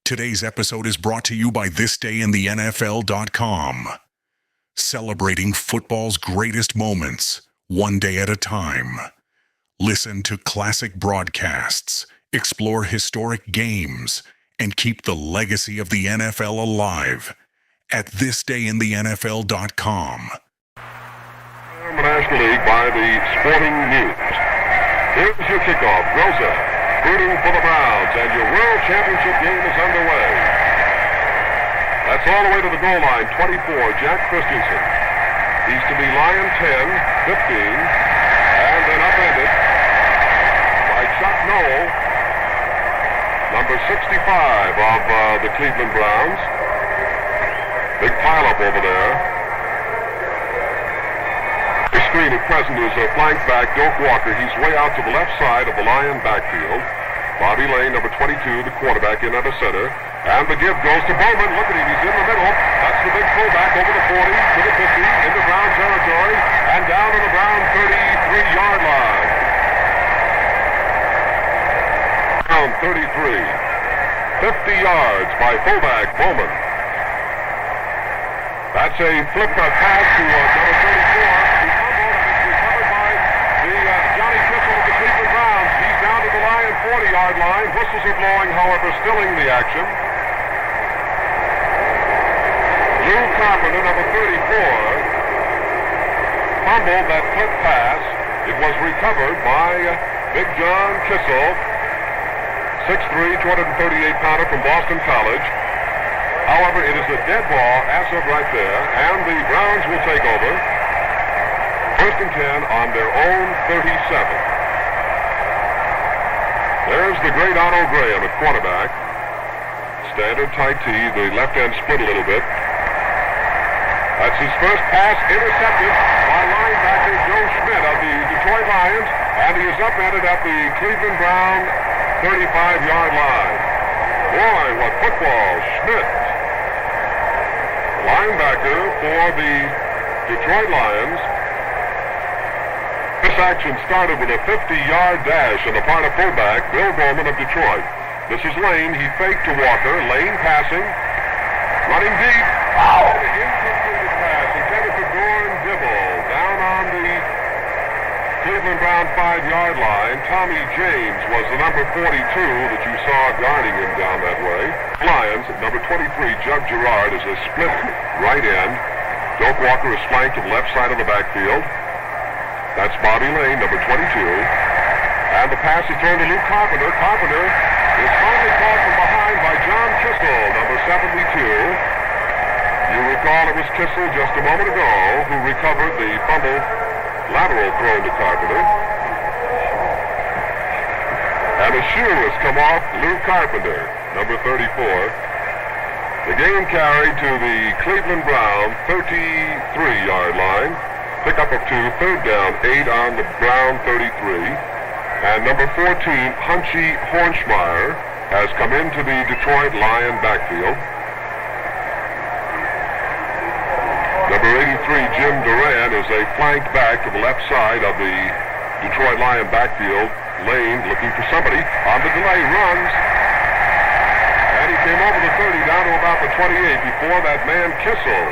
Today's episode is brought to you by thisdayintheNFL.com. Celebrating football's greatest moments, one day at a time. Listen to classic broadcasts, explore historic games, and keep the legacy of the NFL alive at thisdayintheNFL.com. The National League by the Sporting News. Here's your kickoff. Rosa rooting for the Browns, and your World Championship game is underway. That's all the way to the goal line. 24, Jack Christensen. He's to be Lion 10, 15, and then upended by Chuck Noll, number 65 of the Cleveland Browns. Big pileup over there. The screen at present is a flank back, Doak Walker. He's way out to the left side of the Lion backfield. Bobby Lane, number 22, the quarterback, in under center. And the give goes to Bowman. Look at him, he's in the middle. That's the big fullback over the 40 to the 50 into Brown territory and down to the Brown 33-yard line. Brown 33. 50 yards by fullback Bowman. That's a flip pass to number 34. Johnny Kissel of the Cleveland Browns. He's down to the Lion 40-yard line. Whistles are blowing, however, stilling the action. Lou Carpenter, number 34, fumbled that flip pass. It was recovered by Big John Kissel, 6'3", 238-pounder from Boston College. However, it is a dead ball as of right there, and the Browns will take over. First and 10 on their own 37. There's the great Otto Graham at quarterback. Standard tight T, the left end split a little bit. That's his first pass, intercepted by linebacker Joe Schmidt of the Detroit Lions, and he is upended at the Cleveland Brown 35-yard line. Boy, what football. Schmidt, linebacker for the Detroit Lions. This action started with a 50-yard dash on the part of fullback Bill Bowman of Detroit. This is Lane. He faked to Walker. Lane passing. Running deep. Incompleted pass intended for Goran Dibble. Down on the Cleveland Brown 5-yard line. Tommy James was the number 42 that you saw guarding him down that way. Lions, number 23, Jug Gerard, is a split right end. Doak Walker is flanked to the left side of the backfield. That's Bobby Lane, number 22. And the pass is thrown to Lou Carpenter. Carpenter is finally caught from behind by John Kissel, number 72. You recall it was Kissel just a moment ago who recovered the fumble lateral thrown to Carpenter. And a shoe has come off Lou Carpenter, number 34. The game carried to the Cleveland Brown 33-yard line. Pickup of 2, third down, 8 on the Brown 33. And number 14, Hunchy Hornschmeyer, has come into the Detroit Lion backfield. Number 83, Jim Duran, is a flank back to the left side of the Detroit Lion backfield. Lane looking for somebody. On the delay, runs. And he came over the 30 down to about the 28 before that man Kissel.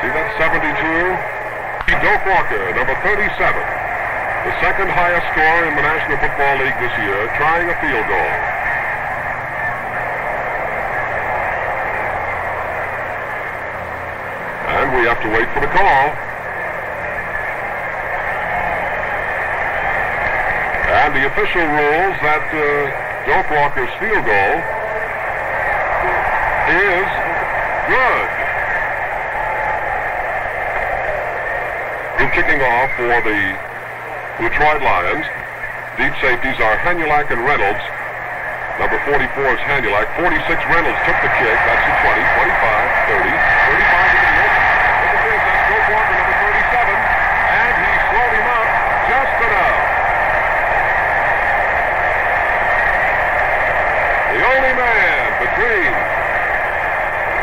See that 72? Doak Walker, number 37, the second highest scorer in the National Football League this year, trying a field goal. And we have to wait for the call. And the official rules that Doak Walker's field goal is good. Kicking off for the Detroit Lions. Deep safeties are Hanulak and Reynolds. Number 44 is Hanulak. 46 Reynolds took the kick. That's the 20, 25, 30, 35 to the middle. Look at this. That's Doak Walker, number 37. And he slowed him up just enough. The only man between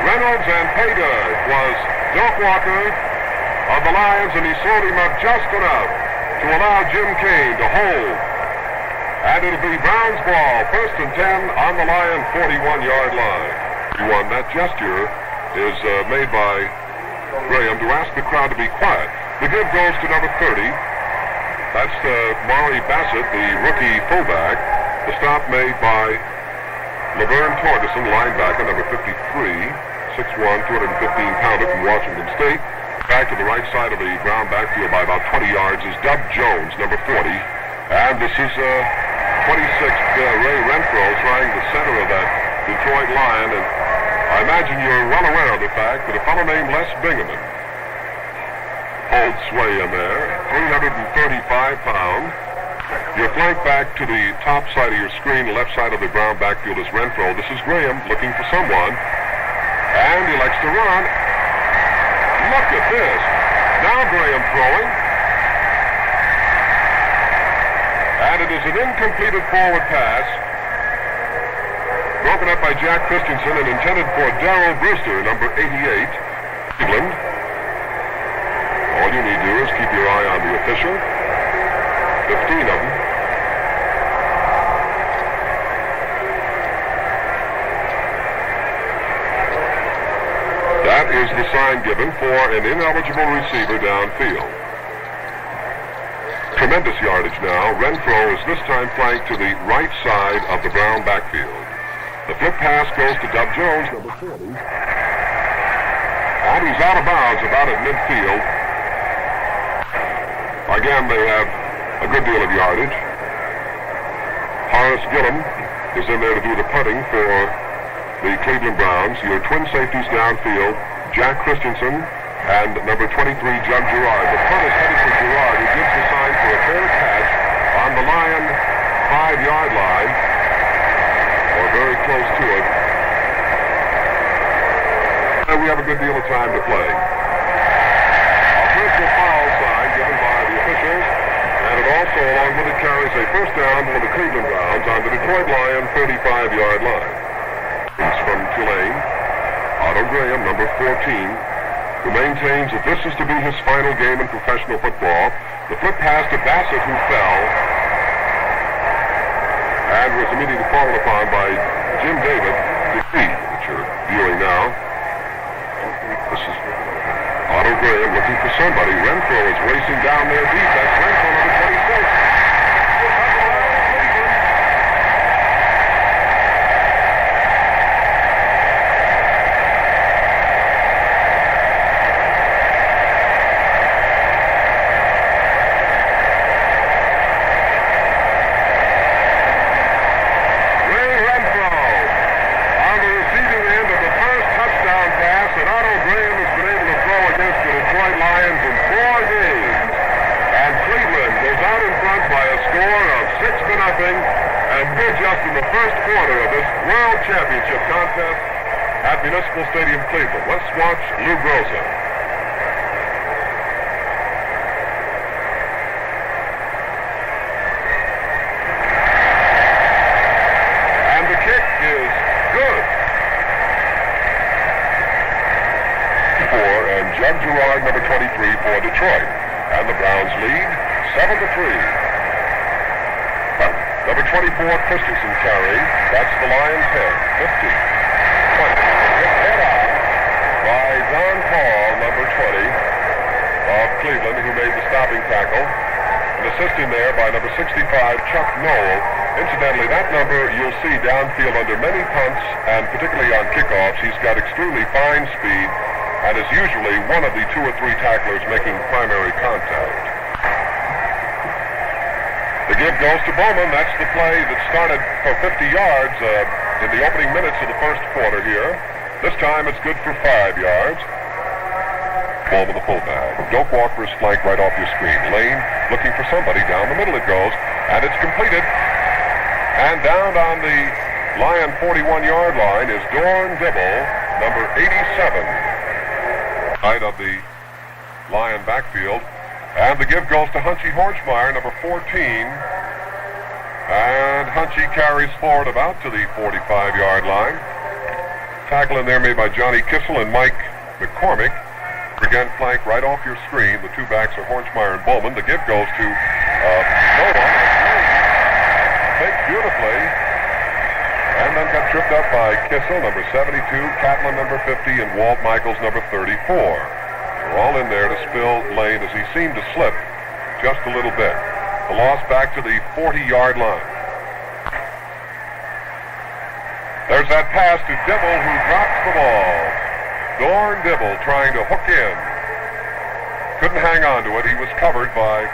Reynolds and Paydirt was Doak Walker of the Lions, and he slowed him up just enough to allow Jim Kane to hold. And it'll be Browns ball, first and 10 on the Lion 41-yard line. That gesture is made by Graham to ask the crowd to be quiet. The give goes to number 30. That's Maury Bassett, the rookie fullback. The stop made by Laverne Torgerson, linebacker, number 53, 6'1", 215-pounder from Washington State. Back to the right side of the ground backfield by about 20 yards is Dub Jones, number 40. And this is 26th Ray Renfro trying the center of that Detroit line. And I imagine you're well aware of the fact that a fellow named Les Bingaman holds sway in there, 335 pounds. Your flank back to the top side of your screen, left side of the ground backfield is Renfro. This is Graham looking for someone. And he likes to run. Look at this. Now Graham throwing. And it is an incompleted forward pass. Broken up by Jack Christensen and intended for Darrell Brewster, number 88, Cleveland. All you need to do is keep your eye on the official. 15 of them. That is the sign given for an ineligible receiver downfield. Tremendous yardage now. Renfro is this time flanked to the right side of the Brown backfield. The flip pass goes to Dub Jones, number 40. And he's out of bounds about at midfield. Again, they have a good deal of yardage. Horace Gillum is in there to do the punting for the Cleveland Browns. Your twin safeties downfield, Jack Christensen and number 23, Jug Gerard. The punt is headed for Gerard, who gives the sign for a fair catch on the Lion 5-yard line, or very close to it. And we have a good deal of time to play. A personal foul sign given by the officials, and it also, along with it, carries a first down for the Cleveland Browns on the Detroit Lion 35-yard line. It's from Tulane, Otto Graham, number 14, who maintains that this is to be his final game in professional football. The flip pass to Bassett, who fell, and was immediately fallen upon by Jim David, defeat, that you're viewing now. This is Otto Graham looking for somebody. Renfro is racing down there deep. That's Renfro, number 26. Championship contest at Municipal Stadium, Cleveland. Let's watch Lou Groza. And the kick is good. And Jug Gerard, number 23 for Detroit. And the Browns lead 7-3. Number 24, Christensen carry. That's the Lions' head. 50. 20. Head on by Don Paul, number 20 of Cleveland, who made the stopping tackle. And assisting there by number 65, Chuck Noll. Incidentally, that number you'll see downfield under many punts, and particularly on kickoffs. He's got extremely fine speed and is usually one of the 2 or 3 tacklers making primary contact. The give goes to Bowman. That's the play that started for 50 yards in the opening minutes of the first quarter here. This time it's good for 5 yards. Bowman, the fullback. Doak Walker is flanked right off your screen. Lane looking for somebody. Down the middle it goes. And it's completed. And down on the Lion 41-yard line is Dorn Dibble, number 87. Side of the Lion backfield. And the give goes to Hunchy Horchmeyer, number 14. And Hunchy carries forward about to the 45-yard line. Tackle in there made by Johnny Kissel and Mike McCormick. Again, flank right off your screen. The 2 backs are Horchmeyer and Bowman. The give goes to Noah. Takes beautifully. And then got tripped up by Kissel, number 72, Catlin, number 50, and Walt Michaels, number 34. They're all in there to spill Lane as he seemed to slip just a little bit. The loss back to the 40-yard line. There's that pass to Dibble, who drops the ball. Dorn Dibble trying to hook in. Couldn't hang on to it. He was covered by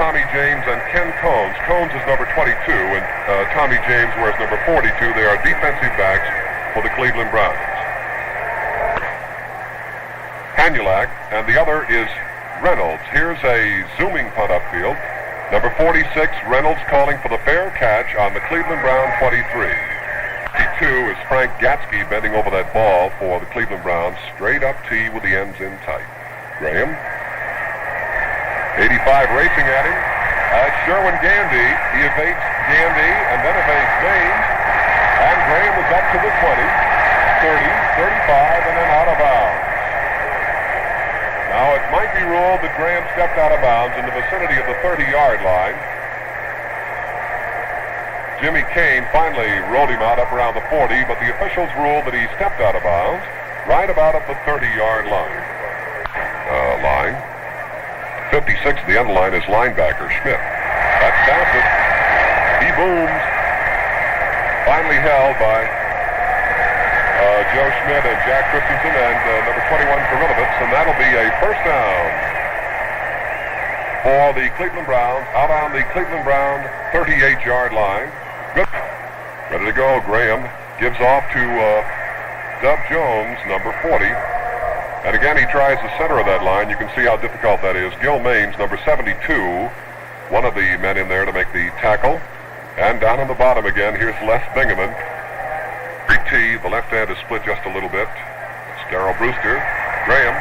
Tommy James and Ken Combs. Combs is number 22, and Tommy James wears number 42. They are defensive backs for the Cleveland Browns. Hanulak, and the other is Reynolds. Here's a zooming punt upfield. Number 46, Reynolds calling for the fair catch on the Cleveland Brown 23. 52 is Frank Gatsky bending over that ball for the Cleveland Browns. Straight up tee with the ends in tight. Graham. 85 racing at him. Sherwin Gandy. He evades Gandy and then evades Baines. And Graham is up to the 20, 30, 35, and then out of bounds. Now, it might be ruled that Graham stepped out of bounds in the vicinity of the 30-yard line. Jimmy Kane finally rolled him out up around the 40, but the officials ruled that he stepped out of bounds right about at the 30-yard line. 56 of the underline is linebacker Schmidt. That's Bassett. He booms. Finally held by Joe Schmidt and Jack Christensen and number 21 Kirilovitz, and that'll be a first down for the Cleveland Browns out on the Cleveland Brown 38-yard line. Good. Ready to go. Graham gives off to Dub Jones, number 40. And again, he tries the center of that line. You can see how difficult that is. Gil Maines, number 72, one of the men in there to make the tackle. And down on the bottom again, here's Les Bingaman. T, the left hand is split just a little bit. It's Darrell Brewster. Graham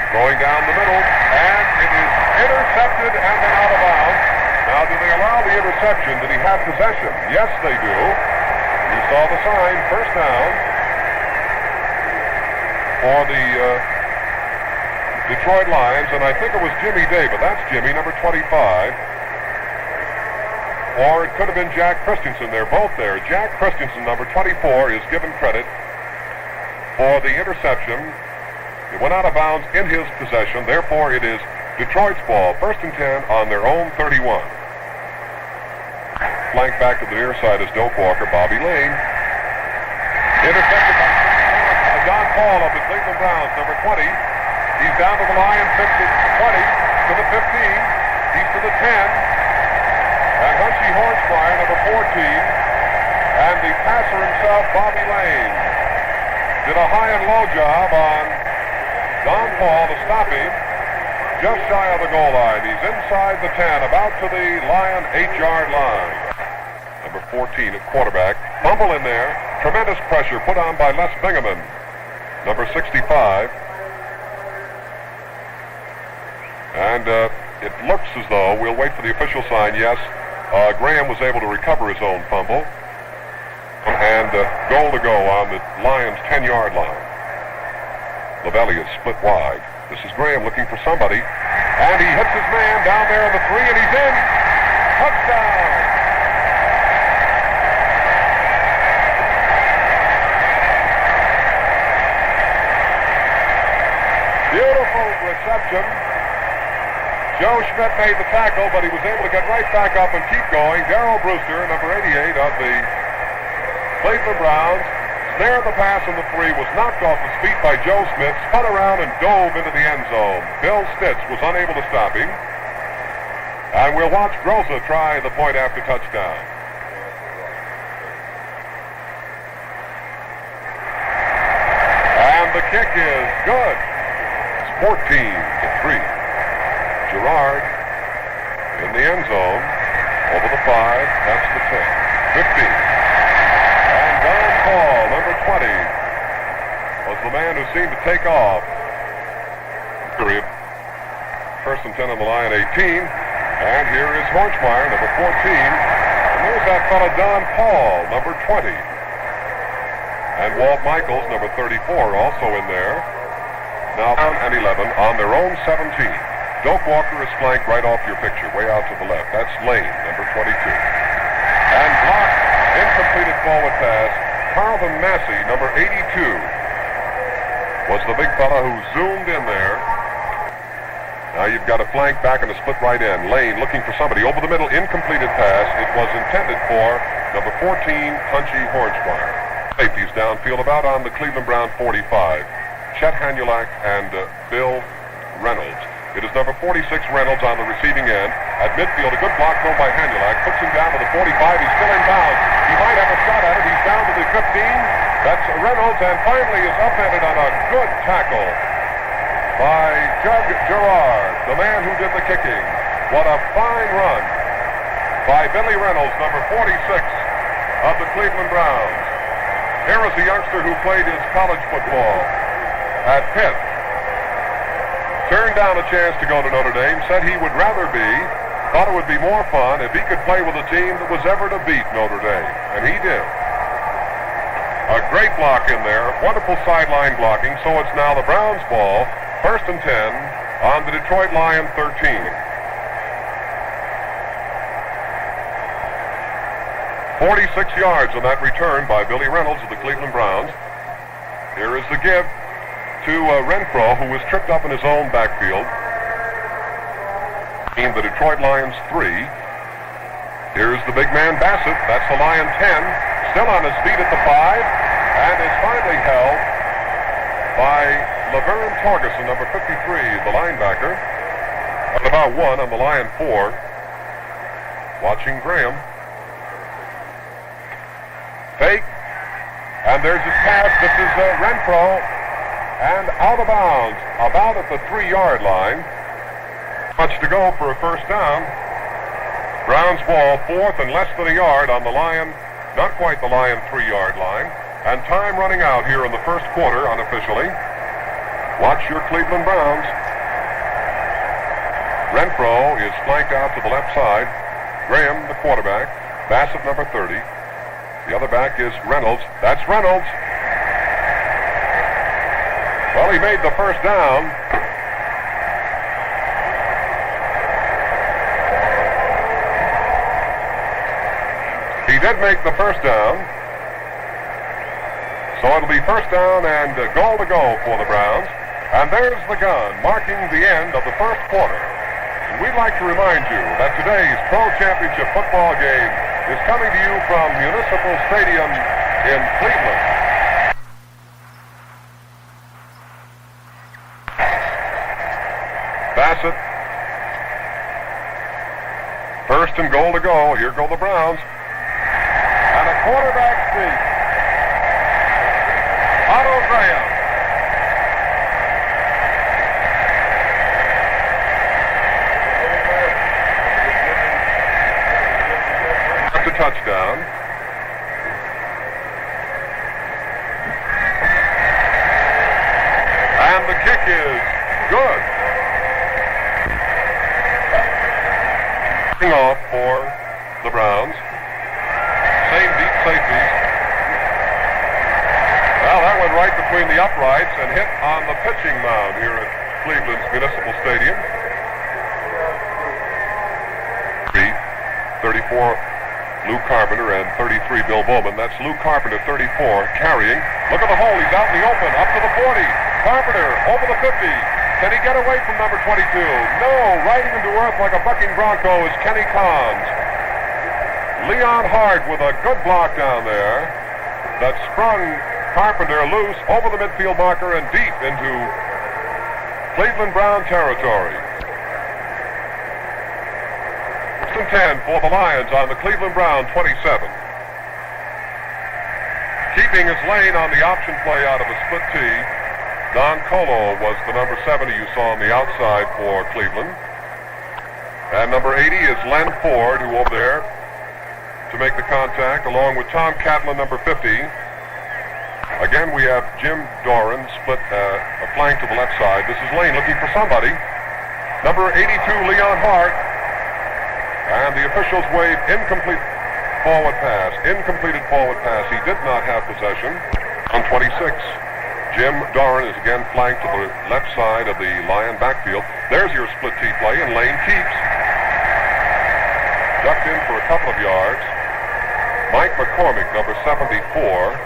going down the middle, and it is intercepted and then out of bounds. Now, do they allow the interception? Did he have possession? Yes, they do. You saw the sign, first down for the Detroit Lions, and I think it was Jimmy Day, but that's Jimmy, number 25. Or it could have been Jack Christensen. They're both there. Jack Christensen, number 24, is given credit for the interception. It went out of bounds in his possession. Therefore, it is Detroit's ball, first and 10 on their own 31. Flank back to the near side is Doak Walker. Bobby Lane. Intercepted by Don Paul of the Cleveland Browns, number 20. He's down to the line, 20, to the 15. He's to the 10. And Hunchy Hornsmeyer, number 14, and the passer himself, Bobby Lane, did a high and low job on Don Paul to stop him just shy of the goal line. He's inside the 10, about to the Lion 8-yard line. Number 14 at quarterback. Fumble in there. Tremendous pressure put on by Les Bingaman, number 65. And it looks as though, we'll wait for the official sign, yes, Graham was able to recover his own fumble. And goal to go on the Lions' 10-yard line. Lavelli is split wide. This is Graham looking for somebody. And he hits his man down there in the 3, and he's in. Touchdown! Beautiful reception. Joe Schmidt made the tackle, but he was able to get right back up and keep going. Darrell Brewster, number 88 of the Cleveland Browns, snared the pass in the 3, was knocked off his feet by Joe Schmidt, spun around and dove into the end zone. Bill Stitz was unable to stop him. And we'll watch Groza try the point after touchdown. And the kick is good. It's 14-3. Gerard in the end zone, over the 5, that's the 10, 15. And Don Paul, number 20, was the man who seemed to take off. Period. First and 10 on the line, 18. And here is Hornsmeyer, number 14. And there's that fellow Don Paul, number 20. And Walt Michaels, number 34, also in there. Now 10 and 11 on their own 17. Doak Walker is flanked right off your picture, way out to the left. That's Lane, number 22. And blocked, incomplete at forward pass. Carlton Massey, number 82, was the big fella who zoomed in there. Now you've got a flank back and a split right end. Lane looking for somebody over the middle, incompleted pass. It was intended for number 14, Punchy Hornsmeyer. Safeties downfield about on the Cleveland Brown 45. Chet Hanulak and Bill Reynolds. It is number 46, Reynolds, on the receiving end. At midfield, a good block thrown by Hanulak. Puts him down to the 45. He's still in bounds. He might have a shot at it. He's down to the 15. That's Reynolds, and finally is upended on a good tackle by Jug Gerard, the man who did the kicking. What a fine run by Billy Reynolds, number 46 of the Cleveland Browns. Here is a youngster who played his college football at Pitt. Turned down a chance to go to Notre Dame, said he would rather thought it would be more fun if he could play with a team that was ever to beat Notre Dame. And he did. A great block in there, wonderful sideline blocking, so it's now the Browns' ball, 1st and 10 on the Detroit Lion 13. "46 yards on that return by Billy Reynolds of the Cleveland Browns. Here is the give to Renfro, who was tripped up in his own backfield. In the Detroit Lions 3. Here's the big man Bassett. That's the Lion 10. Still on his feet at the 5. And is finally held by Laverne Torgerson, number 53, the linebacker. At about 1 on the Lion 4. Watching Graham. Fake. And there's his pass. This is Renfro. And out of bounds, about at the 3-yard line. Much to go for a first down. Browns ball, 4th and less than a yard on the Lion, not quite the Lion 3-yard line. And time running out here in the first quarter unofficially. Watch your Cleveland Browns. Renfro is flanked out to the left side. Graham, the quarterback. Bassett, number 30. The other back is Reynolds. That's Reynolds. Well, he made the first down. He did make the first down. So it'll be first down and goal to go for the Browns. And there's the gun, marking the end of the first quarter. And we'd like to remind you that today's Pro Championship football game is coming to you from Municipal Stadium in Cleveland. Bassett. First and goal to go. Here go the Browns. And a quarterback sneak. Otto Graham. That's a touchdown. And the kick is good. Off for the Browns. Same deep safeties. Well, that went right between the uprights and hit on the pitching mound here at Cleveland's Municipal Stadium. 34, Lou Carpenter, and 33, Bill Bowman. That's Lou Carpenter, 34, carrying. Look at the hole. He's out in the open, up to the 40. Carpenter over the 50. Can he get away from number 22? No, riding him to earth like a bucking bronco is Kenny Collins. Leon Hart with a good block down there that sprung Carpenter loose over the midfield marker and deep into Cleveland Brown territory. 1st and 10 for the Lions on the Cleveland Brown 27. Keeping his lane on the option play out of a split tee, Don Colo was the number 70 you saw on the outside for Cleveland. And number 80 is Len Ford, who over there to make the contact, along with Tom Catlin, number 50. Again, we have Jim Doran split a flank to the left side. This is Lane looking for somebody. Number 82, Leon Hart. And the officials wave incomplete forward pass. Incompleted forward pass. He did not have possession. On 26. Jim Doran is again flanked to the left side of the Lion backfield. There's your split tee play, and Lane keeps. Ducked in for a couple of yards. Mike McCormick, number 74,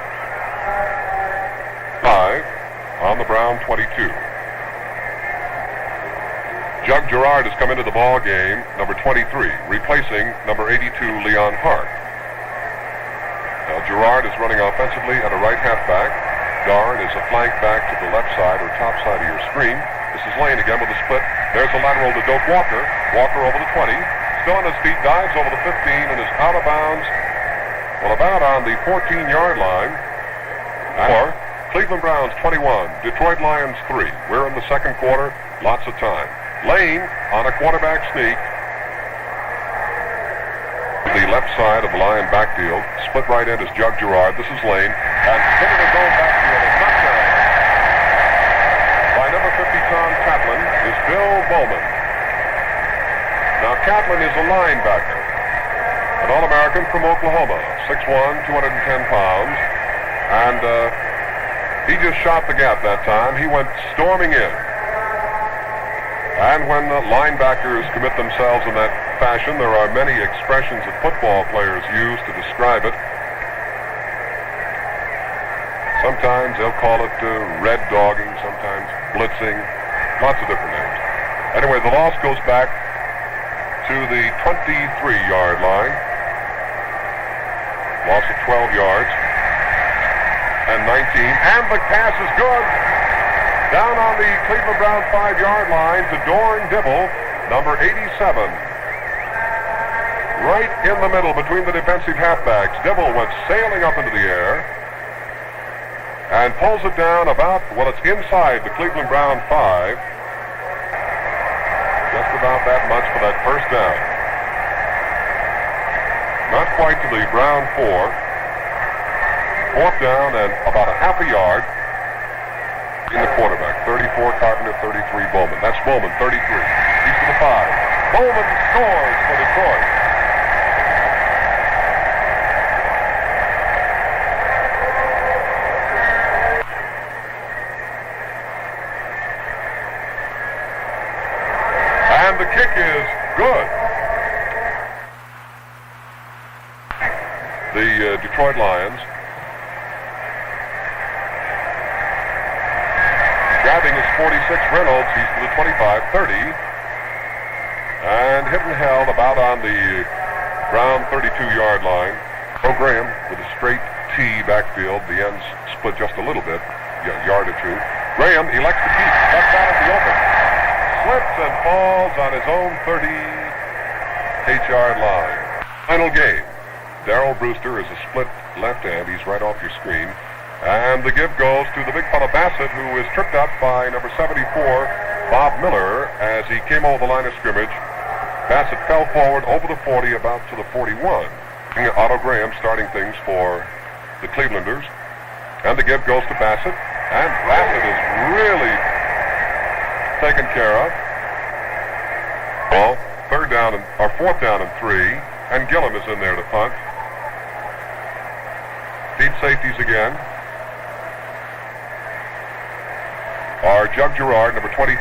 5 on the Brown 22. Jug Gerard has come into the ball game, number 23, replacing number 82, Leon Hart. Now Gerard is running offensively at a right halfback. Doran is a flank back to the left side or top side of your screen. This is Lane again with a split. There's a lateral to Doak Walker. Walker over the 20. Still on his feet, dives over the 15 and is out of bounds. Well, about on the 14-yard line. Or Cleveland Browns 21, Detroit Lions 3. We're in the second quarter. Lots of time. Lane on a quarterback sneak. The left side of the Lion backfield. Split right end is Jug Gerard. This is Lane. And split in his own backfield. A touchdown by number 50, Tom Catlin, is Bill Bowman. Now Catlin is a linebacker. An All-American from Oklahoma. 6'1", 210 pounds. And he just shot the gap that time. He went storming in. And when linebackers commit themselves in that fashion, there are many expressions that football players use to describe it. Sometimes they'll call it red dogging, sometimes blitzing, lots of different names. Anyway, the loss goes back to the 23-yard line. Loss of 12 yards and 19. And the pass is good. Down on the Cleveland Browns 5-yard line to Doran Dibble, number 87. Right in the middle between the defensive halfbacks. Dibble went sailing up into the air and pulls it down about, well, it's inside the Cleveland Brown 5. Just about that much for that first down. Not quite to the Brown 4. Fourth down and about a half a yard. In the quarterback, 34 Carpenter, 33 Bowman. That's Bowman, 33. He's to the 5. Bowman scores for Detroit. And the kick is good. The Detroit Lions grabbing his 46 Reynolds, he's to the 25-30, and hit and held about on the Brown 32-yard line. Bo Graham with a straight T backfield. The ends split just a little bit, a yard or two. Graham elects to keep. That's out of the open. Slips and falls on his own 38-yard line. Final game. Darrell Brewster is a split left end. He's right off your screen. And the give goes to the big fella Bassett, who is tripped up by number 74, Bob Miller, as he came over the line of scrimmage. Bassett fell forward over the 40, about to the 41. Otto Graham starting things for the Clevelanders. And the give goes to Bassett. And Bassett is really taken care of. Well, fourth down and 3. And Gillum is in there to punt. Deep safeties again are Jug Gerard, number 23.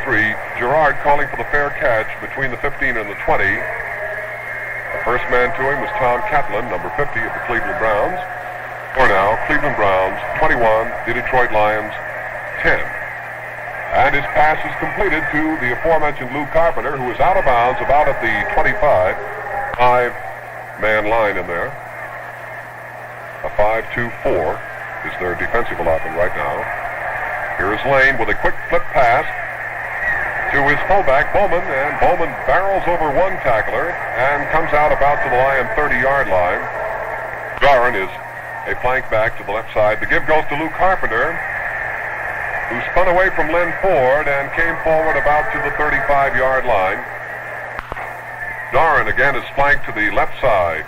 Gerard calling for the fair catch between the 15 and the 20. The first man to him was Tom Catlin, number 50 of the Cleveland Browns. Or now, Cleveland Browns 21, the Detroit Lions 10. And his pass is completed to the aforementioned Lou Carpenter, who is out of bounds about at the 25. 5-man line in there. A 5-2-4 is their defensive allotment right now. Here is Lane with a quick flip pass to his fullback, Bowman, and Bowman barrels over one tackler and comes out about to the Lion 30-yard line. Doran is a flank back to the left side. The give goes to Lou Carpenter, who spun away from Len Ford and came forward about to the 35-yard line. Doran again is flanked to the left side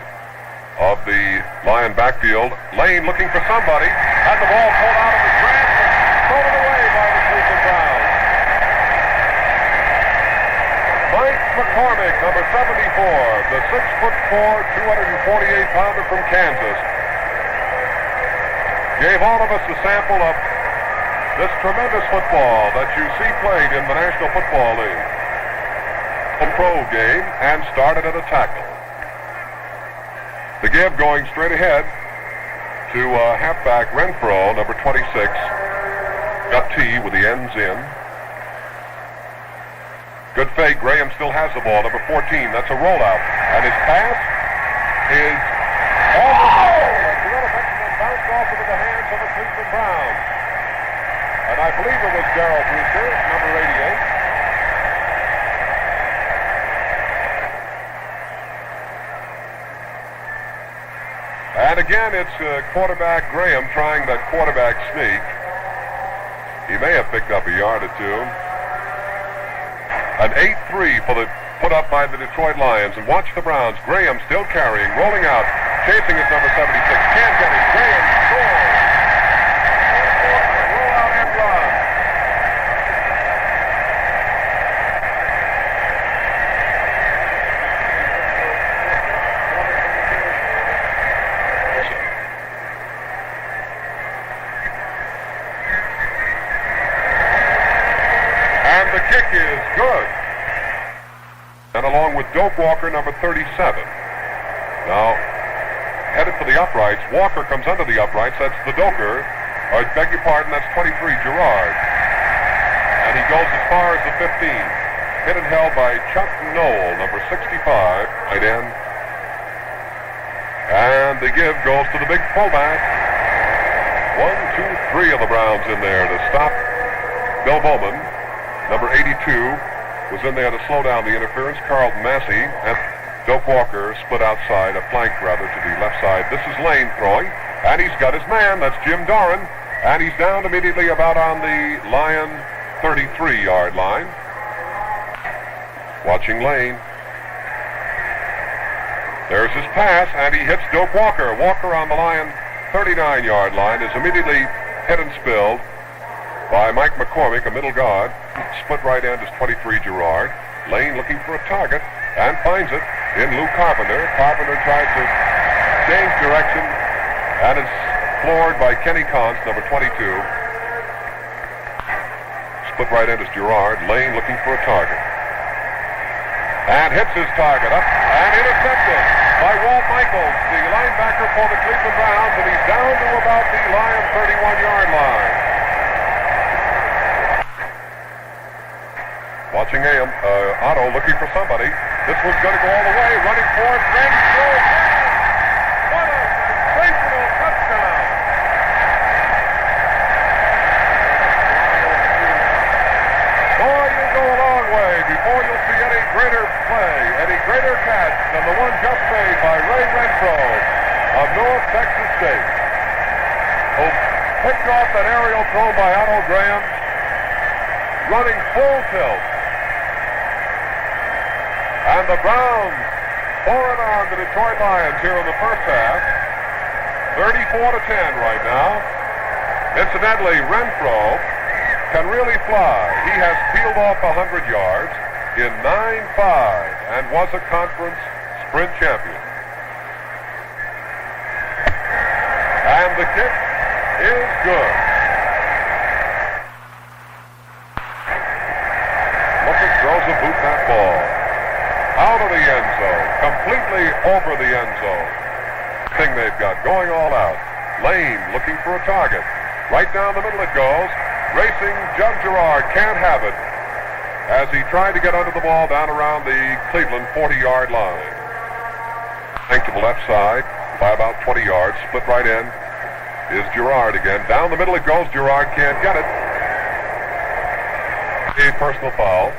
of the Lion backfield. Lane looking for somebody, and the ball pulled out of his grasp and thrown away by the Cleveland Browns. Mike McCormick, number 74, the 6'4", 248-pounder from Kansas, gave all of us a sample of this tremendous football that you see played in the National Football League. A pro game and started at a tackle. The give going straight ahead to halfback Renfro, number 26. Got T with the ends in. Good fake. Graham still has the ball. Number 14. That's a rollout. And his pass is almost bounced off into the hands of the Cleveland Browns. And I believe it was Darrell Brewster, number 88. And again, it's quarterback Graham trying that quarterback sneak. He may have picked up a yard or two. An 8-3 for the put up by the Detroit Lions. And watch the Browns. Graham still carrying, rolling out, chasing his number 76. Can't get him. Graham scores. Roll out and run. The kick is good. And along with Doak Walker, number 37. Now, headed for the uprights. Walker comes under the uprights. That's the Doker. Or, beg your pardon, that's 23, Gerard. And he goes as far as the 15. Hit and held by Chuck Noll, number 65, right end. And the give goes to the big fullback. 1, 2, 3 of the Browns in there to stop Bill Bowman. Number 82 was in there to slow down the interference. Carlton Massey and Doak Walker split outside, a flank rather, to the left side. This is Lane throwing, and he's got his man. That's Jim Doran, and he's down immediately about on the Lion 33-yard line. Watching Lane. There's his pass, and he hits Doak Walker. Walker on the Lion 39-yard line is immediately hit and spilled by Mike McCormick, a middle guard. Split right end is 23, Gerard. Lane looking for a target and finds it in Lou Carpenter. Carpenter tries to change direction and is floored by Kenny Const, number 22. Split right end is Gerard. Lane looking for a target. And hits his target up and intercepted by Walt Michaels, the linebacker for the Cleveland Browns, and he's down to about the Lion 31-yard line. Watching Otto looking for somebody. This one's going to go all the way. Running for it. Renfro. What a sensational touchdown. Boy, you'll go a long way before you'll see any greater play, any greater catch than the one just made by Ray Renfro of North Texas State. Who picked off that aerial throw by Otto Graham, running full tilt. And the Browns pouring on the Detroit Lions here in the first half. 34-10 right now. Incidentally, Renfro can really fly. He has peeled off 100 yards in 9.5 and was a conference sprint champion. And the kick is good. Looking throws a boot that ball. Out of the end zone, completely over the end zone. Thing they've got going all out. Lane looking for a target. Right down the middle it goes. Racing Jug Gerard can't have it as he tried to get under the ball down around the Cleveland 40-yard line. Bank to the left side by about 20 yards. Split right end is Gerard again. Down the middle it goes. Gerard can't get it. A personal foul.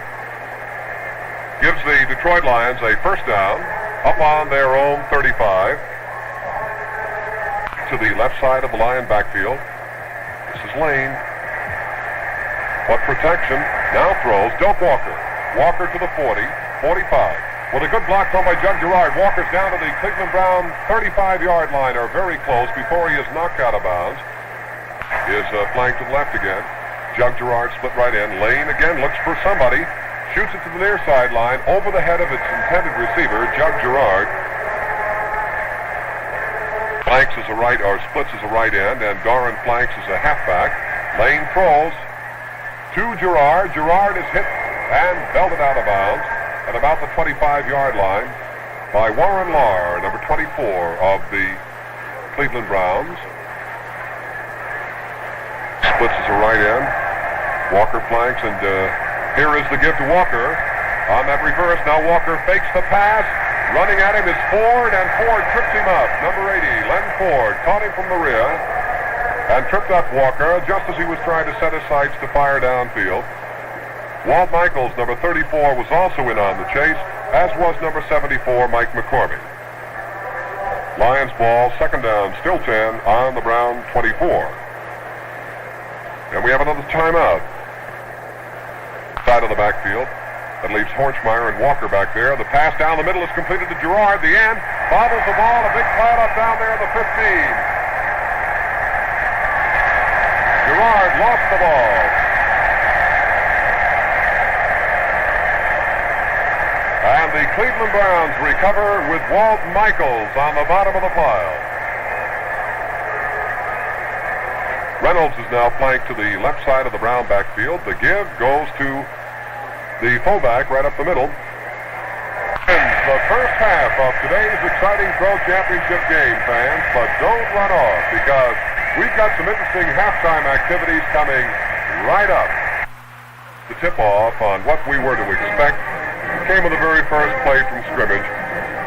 Gives the Detroit Lions a first down up on their own 35 to the left side of the Lion backfield. This is Lane. What protection. Now throws Doak Walker. Walker to the 40, 45. With a good block thrown by Jug Gerard. Walker's down to the Cleveland Brown 35-yard line, or very close before he is knocked out of bounds. Is flanked to the left again. Jug Gerard split right in. Lane again looks for somebody. Shoots it to the near sideline over the head of its intended receiver, Jug Gerard. Flanks as a right, or splits as a right end, and Doran flanks as a halfback. Lane throws to Gerard. Gerard is hit and belted out of bounds at about the 25-yard line. by Warren Lahr, number 24 of the Cleveland Browns. Splits as a right end. Walker flanks, and here is the give to Walker. On that reverse, now Walker fakes the pass. Running at him is Ford, and Ford trips him up. Number 80, Len Ford, caught him from the rear and tripped up Walker just as he was trying to set his sights to fire downfield. Walt Michaels, number 34, was also in on the chase, as was number 74, Mike McCormick. Lions ball, second down, still 10 on the Brown 24. And we have another timeout. Side of the backfield. That leaves Hornschmeyer and Walker back there. The pass down the middle is completed to Gerard. The end. Bobbles the ball. A big pile up down there at the 15. Gerard lost the ball. And the Cleveland Browns recover with Walt Michaels on the bottom of the pile. Reynolds is now flanked to the left side of the Brown backfield. The give goes to the fullback right up the middle. Ends the first half of today's exciting Pro Championship game, fans, but don't run off because we've got some interesting halftime activities coming right up. The tip-off on what we were to expect came with the very first play from scrimmage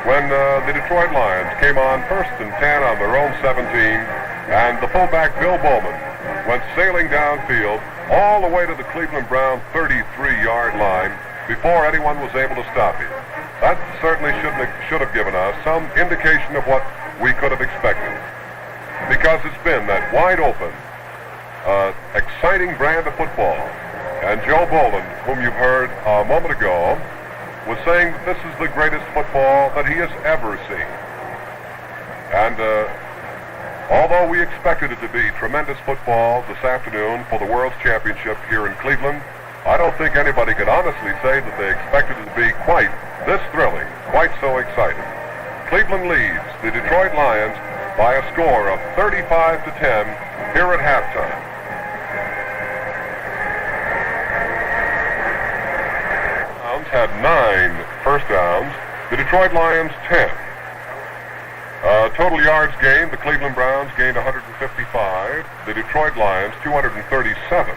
when the Detroit Lions came on 1st and 10 on their own 17, and the fullback Bill Bowman went sailing downfield all the way to the Cleveland Brown 33-yard line before anyone was able to stop him. That certainly should have given us some indication of what we could have expected, because it's been that wide open, exciting brand of football. And Joe Bolden, whom you've heard a moment ago, was saying that this is the greatest football that he has ever seen. And although we expected it to be tremendous football this afternoon for the World's Championship here in Cleveland, I don't think anybody could honestly say that they expected it to be quite this thrilling, quite so exciting. Cleveland leads the Detroit Lions by a score of 35-10 here at halftime. Browns had 9 first downs, the Detroit Lions 10. Total yards gained, the Cleveland Browns gained 155, the Detroit Lions 237.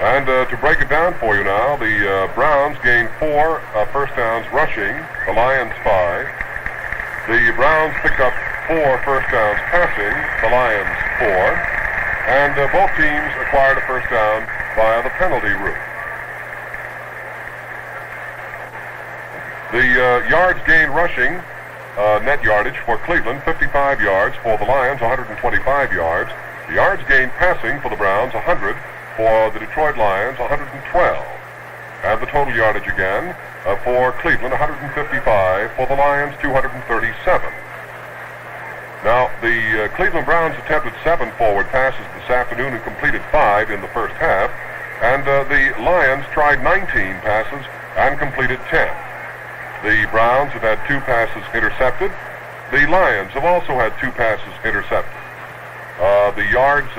And to break it down for you now, the Browns gained 4 first downs rushing, the Lions 5. The Browns picked up 4 first downs passing, the Lions 4. And both teams acquired a first down via the penalty route. The yards gained rushing, net yardage for Cleveland, 55 yards. For the Lions, 125 yards. The yards gained passing for the Browns, 100. For the Detroit Lions, 112. And the total yardage again for Cleveland, 155. For the Lions, 237. Now, the Cleveland Browns attempted 7 forward passes this afternoon and completed 5 in the first half. And the Lions tried 19 passes and completed 10. The Browns have had 2 passes intercepted. The Lions have also had 2 passes intercepted. The yards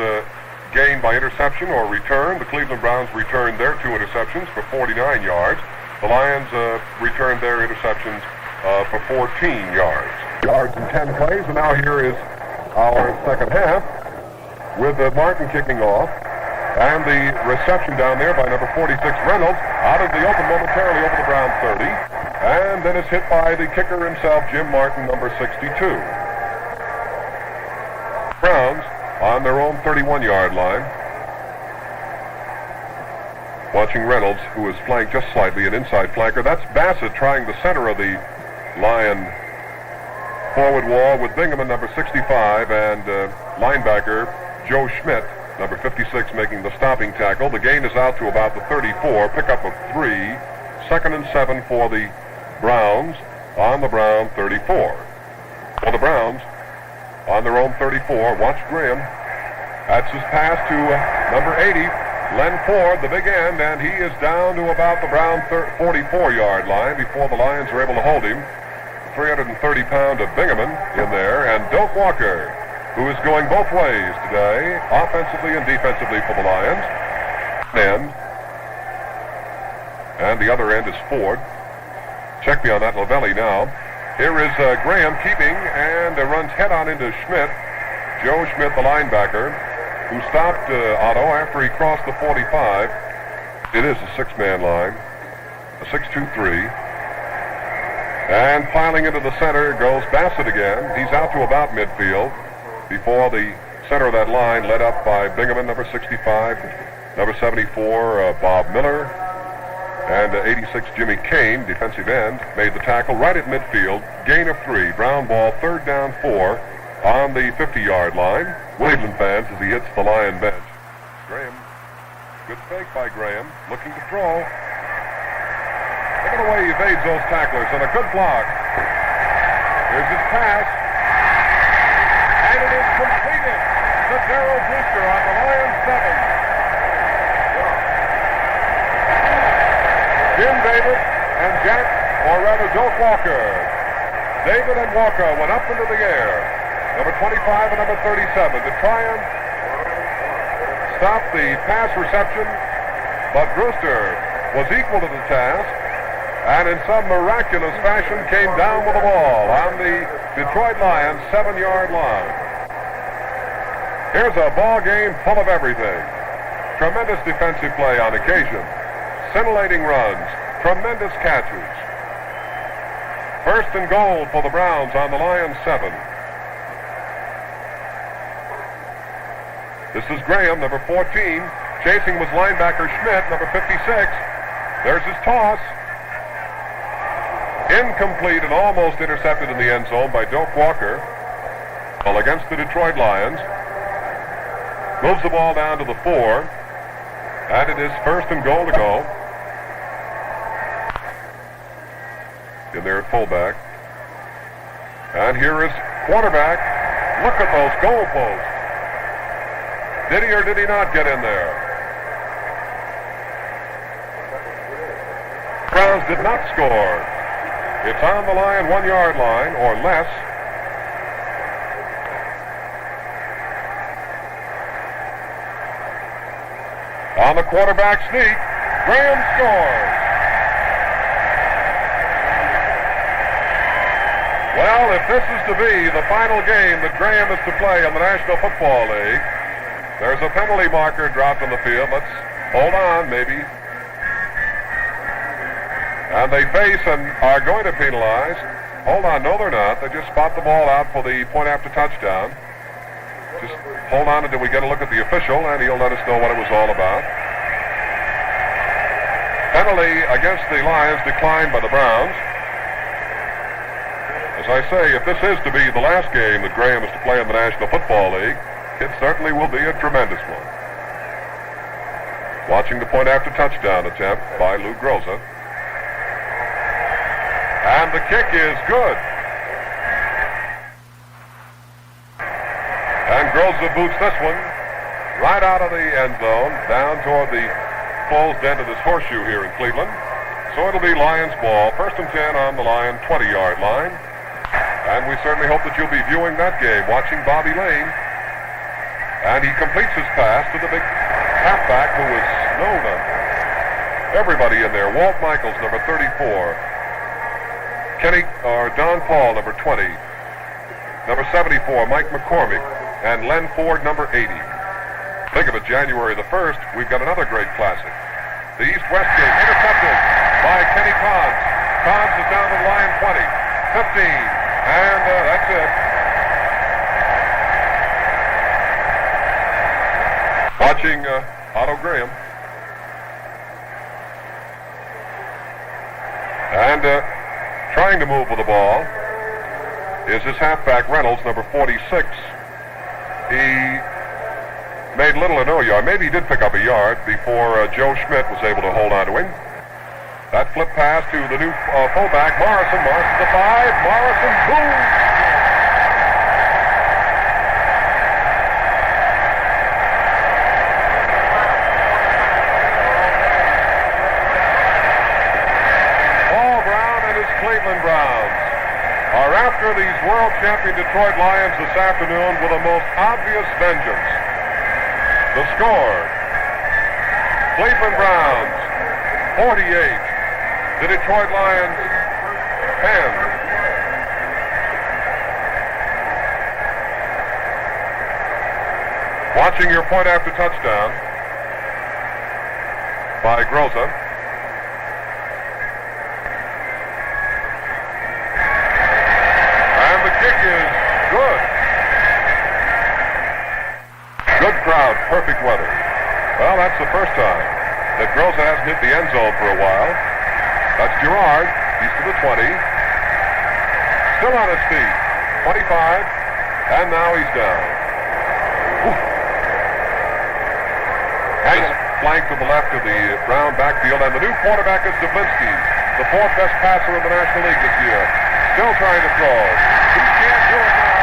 gained by interception or return, the Cleveland Browns returned their 2 interceptions for 49 yards. The Lions returned their interceptions for 14 yards. Yards in 10 plays, and now here is our second half with Martin kicking off. And the reception down there by number 46, Reynolds, out of the open momentarily over the Brown 30. And then it's hit by the kicker himself, Jim Martin, number 62. Browns on their own 31-yard line. Watching Reynolds, who is flanked just slightly, an inside flanker. That's Bassett trying the center of the Lion forward wall with Bingaman, number 65, and linebacker Joe Schmidt, number 56, making the stopping tackle. The gain is out to about the 34, pickup of 3, 2nd and 7 for the Browns on the Brown 34. For the Browns on their own 34, watch Graham. That's his pass to number 80, Len Ford, the big end, and he is down to about the Brown 44-yard line before the Lions are able to hold him. 330-pound of Bingaman in there, and Doak Walker, who is going both ways today, offensively and defensively for the Lions. And the other end is Ford. Check me on that, Lavelli now. Here is Graham keeping and runs head-on into Schmidt. Joe Schmidt, the linebacker, who stopped Otto after he crossed the 45. It is a six-man line, a 6-2-3. And piling into the center goes Bassett again. He's out to about midfield before the center of that line, led up by Bingaman, number 65, number 74, Bob Miller, and 86, Jimmy Kane, defensive end, made the tackle right at midfield. Gain of 3. Brown ball, 3rd down 4 on the 50-yard line. Cleveland fans as he hits the Lion bench. Graham, good fake by Graham, looking to throw. Look at the way he evades those tacklers, and a good block. Here's his pass, and it is completed to Darrell Brewster on the Lions 7. Jim David and Jack, or rather Doak Walker. David and Walker went up into the air. Number 25 and number 37 to try and stop the pass reception, but Brewster was equal to the task and in some miraculous fashion came down with the ball on the Detroit Lions 7-yard line. Here's a ball game full of everything. Tremendous defensive play on occasion. Scintillating runs. Tremendous catches. 1st and goal for the Browns on the Lions 7. This is Graham, number 14. Chasing was linebacker Schmidt, number 56. There's his toss. Incomplete and almost intercepted in the end zone by Doak Walker. Well, against the Detroit Lions. Moves the ball down to the 4. And it is 1st and goal to go. In there at fullback. And here is quarterback. Look at those goalposts. Did he or did he not get in there? Browns did not score. It's on the Lion 1-yard line or less. On the quarterback sneak, Graham scores. Well, if this is to be the final game that Graham is to play in the National Football League, there's a penalty marker dropped on the field. Let's hold on, maybe. And they face and are going to penalize. Hold on, no they're not. They just spot the ball out for the point after touchdown. Just hold on until we get a look at the official and he'll let us know what it was all about. Penalty against the Lions declined by the Browns. As I say, if this is to be the last game that Graham is to play in the National Football League, it certainly will be a tremendous one. Watching the point after touchdown attempt by Lou Groza. And the kick is good. And Groza boots this one right out of the end zone, down toward the closed end of this horseshoe here in Cleveland. So it'll be Lions ball, 1st and 10 on the Lion 20-yard line. And we certainly hope that you'll be viewing that game, watching Bobby Lane. And he completes his pass to the big halfback who is known to everybody in there. Walt Michaels, number 34. Don Paul, number 20. Number 74, Mike McCormick. And Len Ford, number 80. Think of it, January the 1st, we've got another great classic. The East-West game, intercepted by Kenny Cons. Cons is down to the Lion 20, 15, and that's it. Watching Otto Graham. And trying to move with the ball is his halfback Reynolds, number 46. He made little or no yard. Maybe he did pick up a yard before Joe Schmidt was able to hold on to him. That flip pass to the new fullback, Morrison. Morrison to 5. Morrison, boom! Paul Brown and his Cleveland Browns are after these world champion Detroit Lions this afternoon with a most obvious vengeance. The score, Cleveland Browns 48, the Detroit Lions 10. Watching your point after touchdown by Groza. And the kick is good. Good crowd, perfect weather. Well, that's the first time that Groza hasn't hit the end zone for a while. That's Gerard. He's to the 20. Still on his feet. 25. And now he's down. Hanging flank to the left of the Brown backfield, and the new quarterback is Dubinsky, the fourth best passer in the National League this year. Still trying to throw. He can't do it now.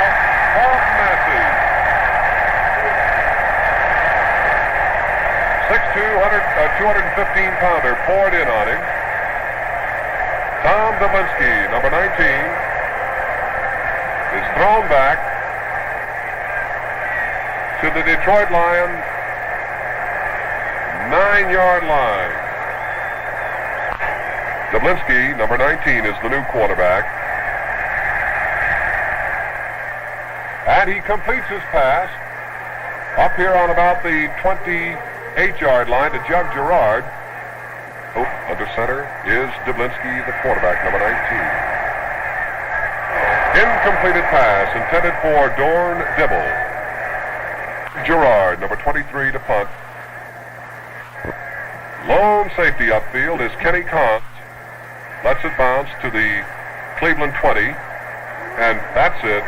Off Massey. 6'2", 215-pounder poured in on him. Tom Dubinsky, number 19, is thrown back to the Detroit Lions 9-yard line. Dubinsky, number 19, is the new quarterback. And he completes his pass up here on about the 28-yard line to Jug Gerard. Oh, under center is Dubinsky, the quarterback, number 19. Incompleted pass intended for Dorn Dibble. Gerard, number 23, to punt. Lone safety upfield is Kenny Kahn. Lets it bounce to the Cleveland 20. And that's it.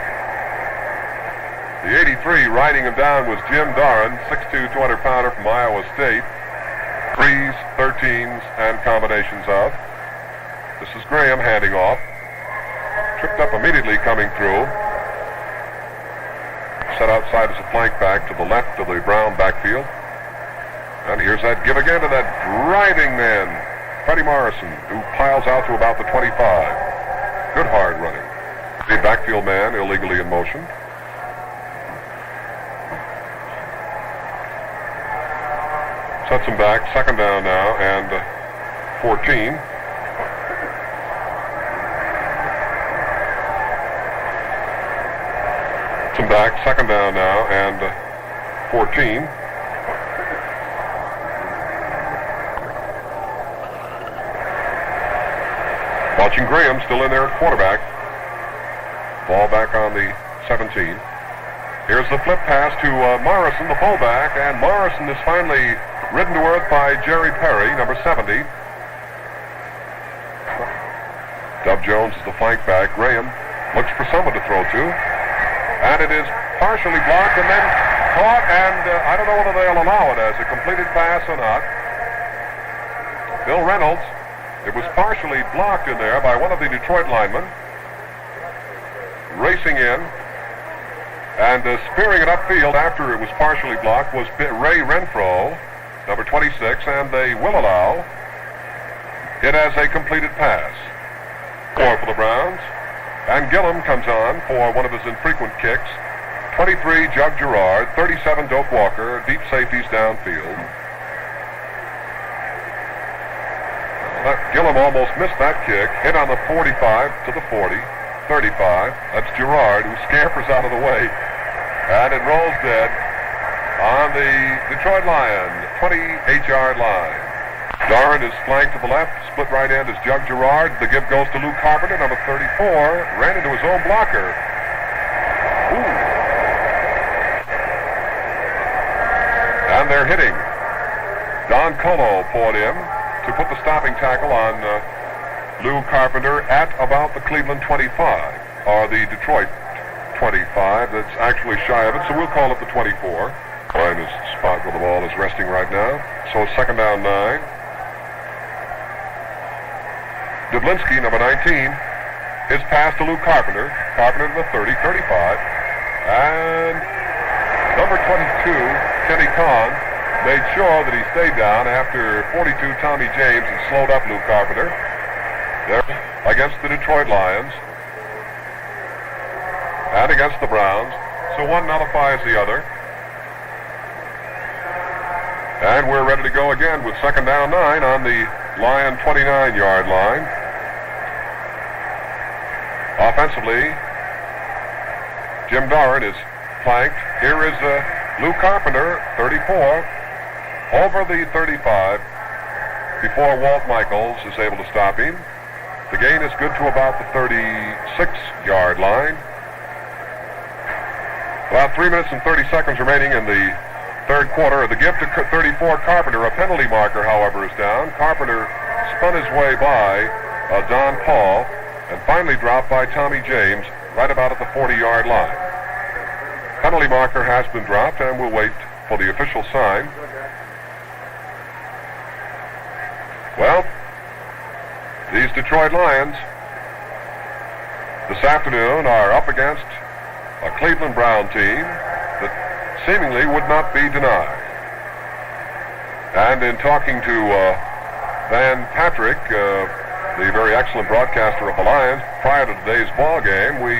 The 83 riding him down was Jim Doran, 6'2", 200-pounder from Iowa State. 3s, 13s, and combinations of. This is Graham handing off. Tripped up immediately coming through. Set outside as a flank back to the left of the Brown backfield. And here's that give again to that driving man, Freddie Morrison, who piles out to about the 25. Good hard running. The backfield man illegally in motion. Sets him back, second down now, and 14. Sets him back, second down now, and 14. Watching Graham still in there at quarterback. Ball back on the 17. Here's the flip pass to Morrison, the fullback, and Morrison is finally ridden to earth by Jerry Perry, number 70. Dub Jones is the flank back. Graham looks for someone to throw to. And it is partially blocked and then caught, and I don't know whether they'll allow it as a completed pass or not. Bill Reynolds. It was partially blocked in there by one of the Detroit linemen. Racing in and spearing it upfield after it was partially blocked was Ray Renfro, number 26, and they will allow it as a completed pass. 4 for the Browns. And Gillum comes on for one of his infrequent kicks. 23, Jug Gerard. 37, Doak Walker. Deep safeties downfield. Gillum almost missed that kick. Hit on the 45 to the 40. 35. That's Gerard, who scampers out of the way. And it rolls dead on the Detroit Lions 28-yard line. Doran is flanked to the left. Split right end is Jug Gerard. The give goes to Lou Carpenter, number 34. Ran into his own blocker. Ooh. And they're hitting. Don Colo poured in to put the stopping tackle on Lou Carpenter at about the Cleveland 25, or the Detroit 25. That's actually shy of it, so we'll call it the 24. Find his spot where the ball is resting right now. So second down 9. Dubinsky, number 19, his pass to Lou Carpenter. Carpenter to the 30, 35. And number 22, Kenny Kahn, made sure that he stayed down after 42 Tommy James and slowed up Lou Carpenter. There against the Detroit Lions and against the Browns. So one nullifies the other. And we're ready to go again with second down 9 on the Lion 29-yard line. Offensively, Jim Doran is flanked. Here is Lou Carpenter, 34, over the 35 before Walt Michaels is able to stop him. The gain is good to about the 36-yard line. About 3 minutes and 30 seconds remaining in the third quarter. The give to 34 Carpenter. A penalty marker, however, is down. Carpenter spun his way by Don Paul and finally dropped by Tommy James right about at the 40-yard line. Penalty marker has been dropped, and we'll wait for the official sign. Well, these Detroit Lions this afternoon are up against a Cleveland Brown team that seemingly would not be denied. And in talking to Van Patrick, the very excellent broadcaster of the Lions, prior to today's ball game, we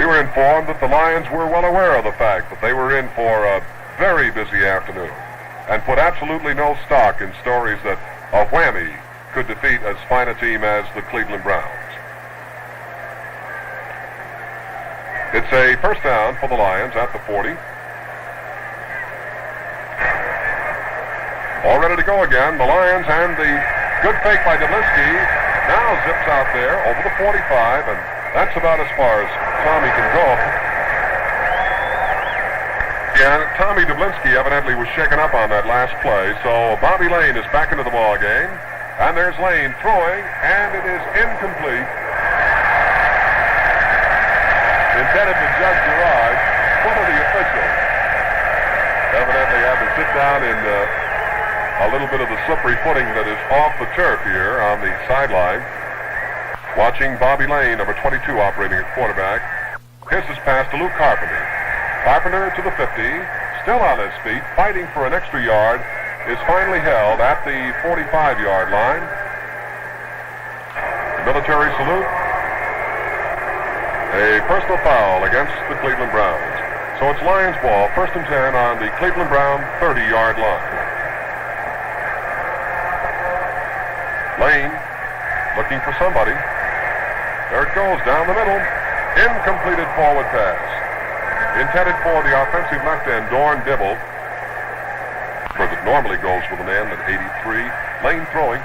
were informed that the Lions were well aware of the fact that they were in for a very busy afternoon and put absolutely no stock in stories that a whammy could defeat as fine a team as the Cleveland Browns. It's a first down for the Lions at the 40. All ready to go again. The Lions, and the good fake by Dublinski now zips out there over the 45, and that's about as far as Tommy can go. Yeah, Tommy Dublinski evidently was shaken up on that last play, so Bobby Lane is back into the ball game, and there's Lane throwing, and it is incomplete. Intended to Judge Gerard. One of the officials evidently had to sit down in a little bit of the slippery footing that is off the turf here on the sideline. Watching Bobby Lane, number 22, operating at quarterback. Here's his pass to Lou Carpenter. Carpenter to the 50, still on his feet, fighting for an extra yard, is finally held at the 45-yard line. The military salute. A personal foul against the Cleveland Browns. So it's Lions ball, first and 10 on the Cleveland Brown 30-yard line. Lane looking for somebody. There it goes down the middle. Incompleted forward pass. Intended for the offensive left end, Dorn Dibble. Because it normally goes with an end at 83. Lane throwing.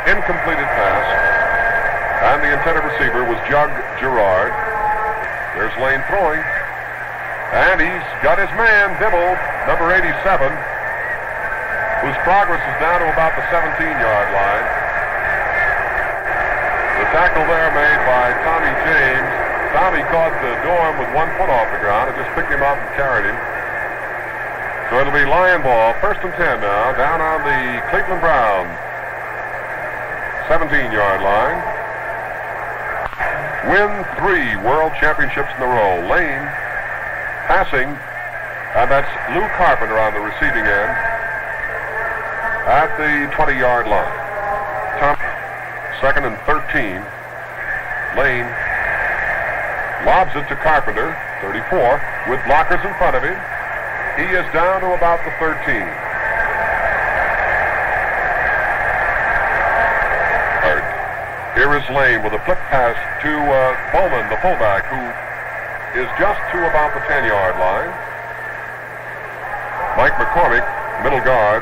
Incompleted pass. And the intended receiver was Jug Gerard. There's Lane throwing. And he's got his man, Dibble, number 87, whose progress is down to about the 17-yard line. The tackle there made by Tommy James. Tommy caught Dorn with 1 foot off the ground and just picked him up and carried him. So it'll be Lion ball, first and 10 now, down on the Cleveland Brown 17-yard line. Win 3 world championships in a row. Lane passing, and that's Lou Carpenter on the receiving end at the 20-yard line. Second and 13. Lane lobs it to Carpenter, 34, with blockers in front of him. He is down to about the 13. Here is Lane with a flip pass to Bowman, the fullback, who is just to about the 10-yard line. Mike McCormick, middle guard,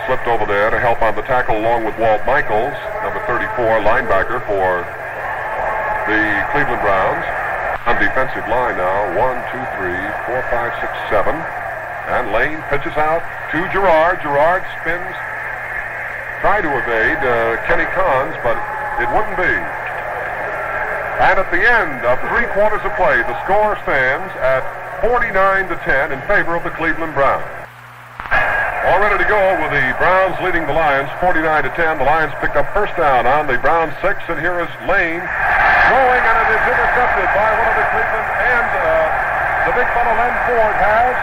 slipped over there to help on the tackle along with Walt Michaels, number 34, linebacker for the Cleveland Browns. On defensive line now, 1, 2, 3, 4, 5, 6, 7. And Lane pitches out to Gerard. Gerard spins, tried to evade Kenny Cons, but it wouldn't be. And at the end of 3 quarters of play, the score stands at 49-10 in favor of the Cleveland Browns. All ready to go with the Browns leading the Lions 49-10. The Lions picked up first down on the Browns 6, and here is Lane throwing, and it is intercepted by one of the Cleveland, and the big fellow Len Ford has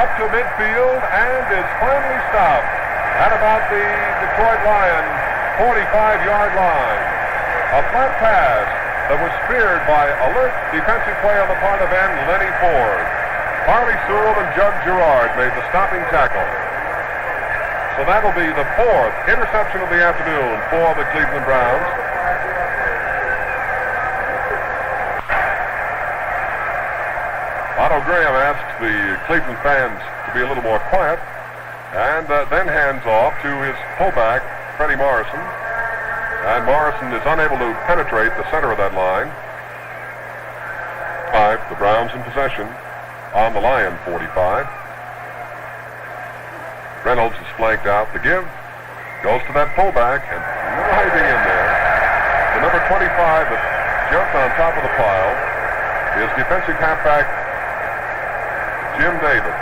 up to midfield and is finally stopped at about the Detroit Lions 45-yard line. A flat pass that was speared by alert defensive play on the part of end Lenny Ford. Harley Sewell and Jug Gerard made the stopping tackle. So that'll be the 4th interception of the afternoon for the Cleveland Browns. Graham asks the Cleveland fans to be a little more quiet, and then hands off to his fullback, Freddie Morrison. And Morrison is unable to penetrate the center of that line. The Browns in possession on the Lion 45. Reynolds is flanked out. The give goes to that fullback, and riding in there, the number 25 that jumped on top of the pile is defensive halfback Jim Davis.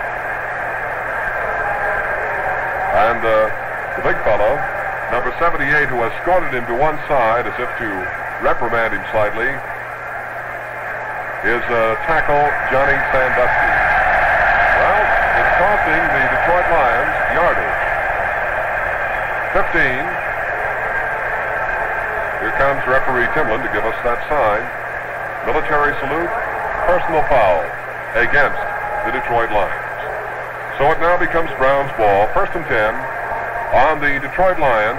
And the big fellow, number 78, who has escorted him to one side as if to reprimand him slightly, is tackle Johnny Sandusky. Well, it's costing the Detroit Lions yardage. 15. Here comes referee Timlin to give us that sign. Military salute, personal foul against the Detroit Lions. So it now becomes Browns ball, 1st and 10 on the Detroit Lion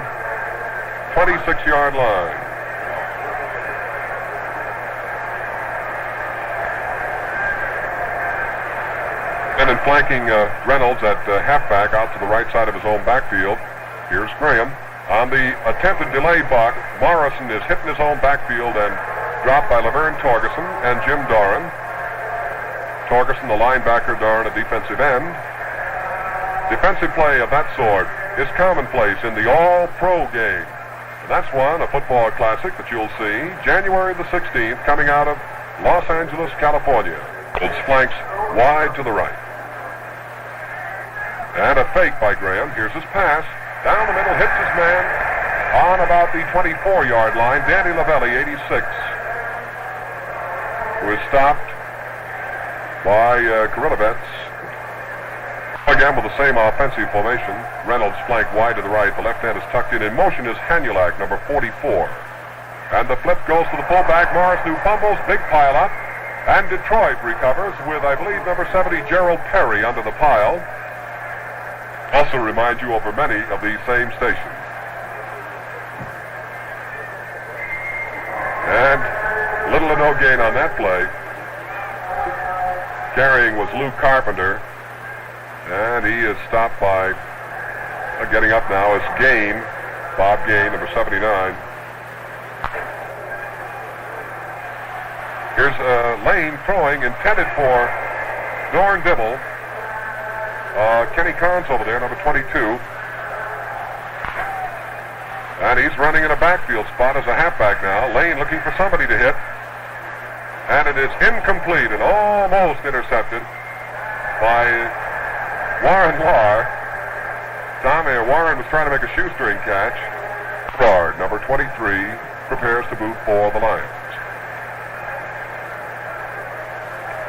26-yard line. And in flanking Reynolds at halfback out to the right side of his own backfield, here's Graham. On the attempted delay buck, Morrison is hitting his own backfield and dropped by Laverne Torgerson and Jim Doran. Torgerson, the linebacker, Doran, a defensive end. Defensive play of that sort is commonplace in the all-pro game. And that's one, a football classic that you'll see January the 16th coming out of Los Angeles, California. It's flanks wide to the right. And a fake by Graham. Here's his pass. Down the middle, hits his man on about the 24-yard line. Danny Lavelli, 86, who is stopped by Kirilovets. Again with the same offensive formation. Reynolds flank wide to the right. The left hand is tucked in. In motion is Hanulak, number 44. And the flip goes to the fullback, Morris, who fumbles. Big pile up. And Detroit recovers with, I believe, number 70, Gerald Perry under the pile. Also remind you over many of these same stations. And little to no gain on that play. Carrying was Lou Carpenter. And he is stopped by, getting up now, is Gain, Bob Gain, number 79. Here's Lane throwing, intended for Norn Dibble. Kenny Carnes over there, number 22. And he's running in a backfield spot as a halfback now. Lane looking for somebody to hit. And it is incomplete and almost intercepted by Warren Lahr. Tommy Warren was trying to make a shoestring catch. Guard, number 23, prepares to boot for the Lions.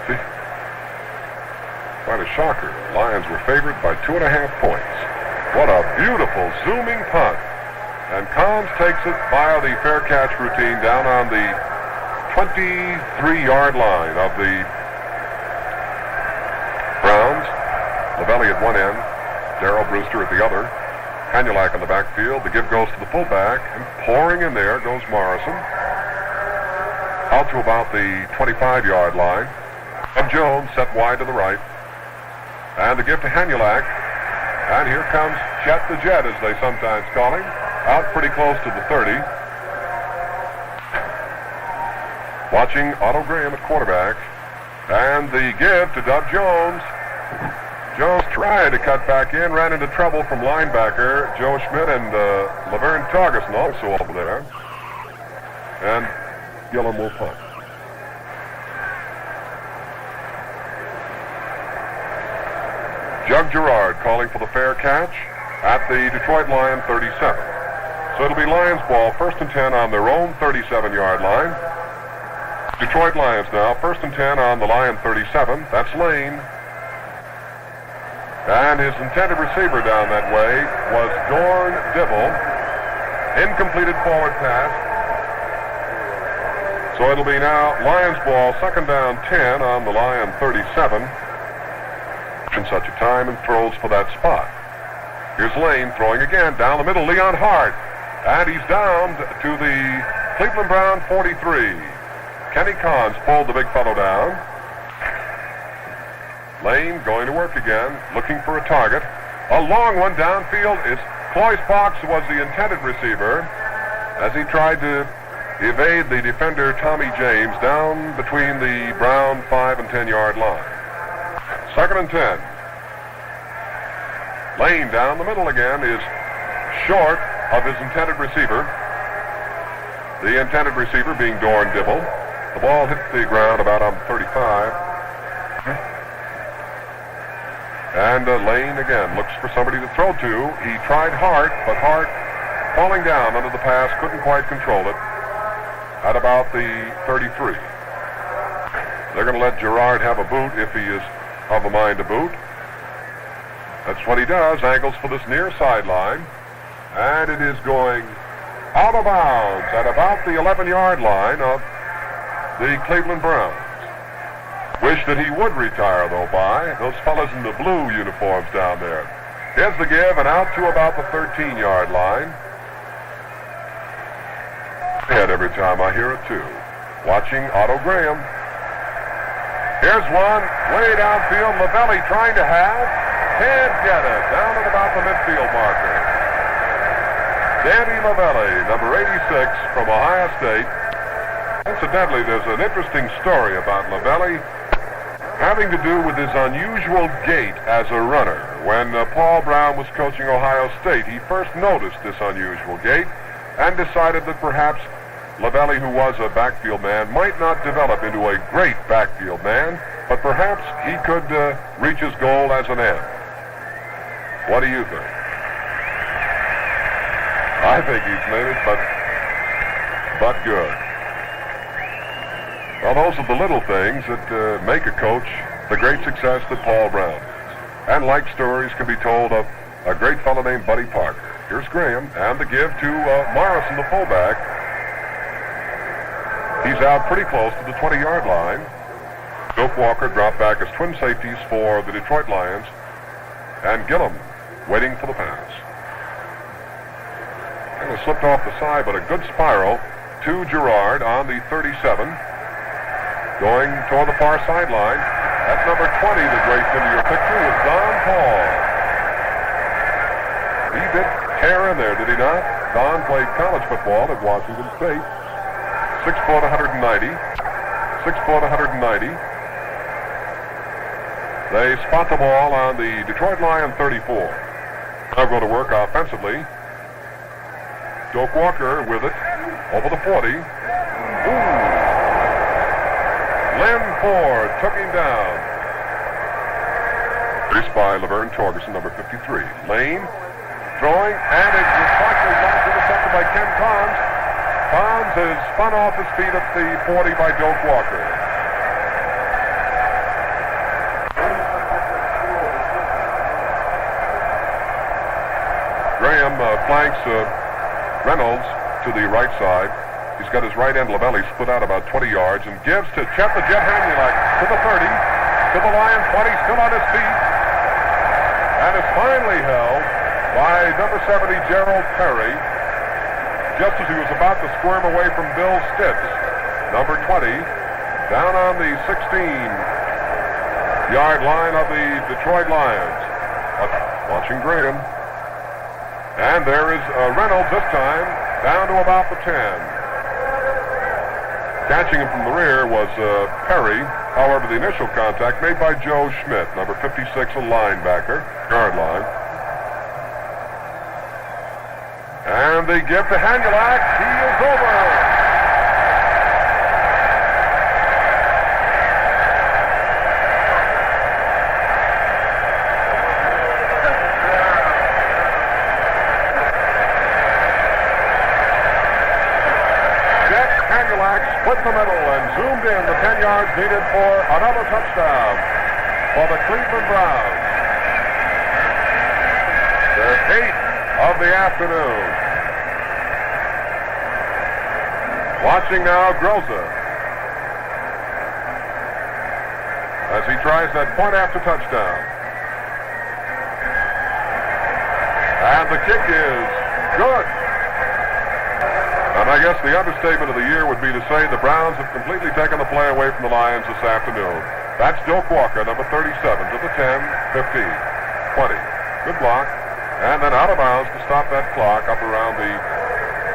See? Quite a shocker. Lions were favored by 2.5 points. What a beautiful zooming punt. And Collins takes it via the fair catch routine down on the 23-yard line of the Browns. Lavelli at one end, Darrell Brewster at the other. Hanulak in the backfield. The give goes to the fullback, and pouring in there goes Morrison. Out to about the 25-yard line. Of Jones set wide to the right. And the give to Hanulak. And here comes Jet the Jet, as they sometimes call him. Out pretty close to the 30. Watching Otto Graham at quarterback. And the give to Doug Jones. Jones tried to cut back in, ran into trouble from linebacker Joe Schmidt and Laverne Torgerson also over there. And Gillum will punt. Jug Gerard calling for the fair catch at the Detroit Lion 37. So it'll be Lions ball, 1st and 10 on their own 37-yard line. Detroit Lions now, 1st and 10 on the Lion 37. That's Lane. And his intended receiver down that way was Dorn Dibble. Incompleted forward pass. So it'll be now Lions ball, 2nd down 10 on the Lion 37. In such a time and throws for that spot. Here's Lane throwing again down the middle, Leon Hart. And he's down to the Cleveland Brown 43. Kenny Collins pulled the big fellow down. Lane going to work again, looking for a target. A long one downfield is Cloyce Box was the intended receiver as he tried to evade the defender Tommy James down between the Brown 5 and 10 yard line. 2nd and 10. Lane down the middle again is short of his intended receiver. The intended receiver being Dorn Dibble. The ball hit the ground about on 35. And Lane again looks for somebody to throw to. He tried Hart, but Hart falling down under the pass, couldn't quite control it at about the 33. They're going to let Gerard have a boot if he is of a mind to boot. That's what he does, angles for this near sideline. And it is going out of bounds at about the 11-yard line of the Cleveland Browns. Wish that he would retire, though, by those fellas in the blue uniforms down there. Here's the give and out to about the 13-yard line. Head every time I hear it, too. Watching Otto Graham. Here's one way downfield. Lavelli trying to have. Can't get it. Down at about the midfield marker. Danny Lavelli, number 86 from Ohio State. Incidentally, there's an interesting story about Lavelli having to do with his unusual gait as a runner. When Paul Brown was coaching Ohio State, he first noticed this unusual gait and decided that perhaps Lavelli, who was a backfield man, might not develop into a great backfield man, but perhaps he could reach his goal as an end. What do you think? I think he's made it, but good. Well, those are the little things that make a coach the great success that Paul Brown is. And like stories can be told of a great fellow named Buddy Parker. Here's Graham, and the give to Morrison, the fullback. He's out pretty close to the 20-yard line. Doak Walker dropped back as twin safeties for the Detroit Lions. And Gillum waiting for the pass. Kind of slipped off the side, but a good spiral to Gerard on the 37. Going toward the far sideline. That's number 20 that raced into your picture was Don Paul. He did tear in there, did he not? Don played college football at Washington State. 6'4", 190. 6'4", 190. They spot the ball on the Detroit Lion 34. Now go to work offensively. Doak Walker with it over the 40. Ooh. Lynn Ford took him down. Produced by Laverne Torgerson, number 53. Lane throwing, and it was partially blocked, intercepted by Ken Pons. Pons is spun off his feet at the 40 by Doak Walker. Graham flanks Reynolds to the right side. He's got his right end Lavelli split out about 20 yards and gives to Chet the Jet Hanulak to the 30, to the Lion 20, still on his feet, and is finally held by number 70 Gerald Perry, just as he was about to squirm away from Bill Stitz, number 20, down on the 16-yard line of the Detroit Lions. Watching Graham. And there is Reynolds this time, down to about the 10. Catching him from the rear was Perry. However, the initial contact made by Joe Schmidt, number 56, a linebacker, guard line. And they give to Hanulak. He is over. Split the middle and zoomed in the 10 yards needed for another touchdown for the Cleveland Browns. Their 8th of the afternoon. Watching now Groza as he tries that point after touchdown. And the kick is good. A I guess the understatement of the year would be to say the Browns have completely taken the play away from the Lions this afternoon. That's Joe Walker, number 37, to the 10, 15, 20. Good block. And then out of bounds to stop that clock up around the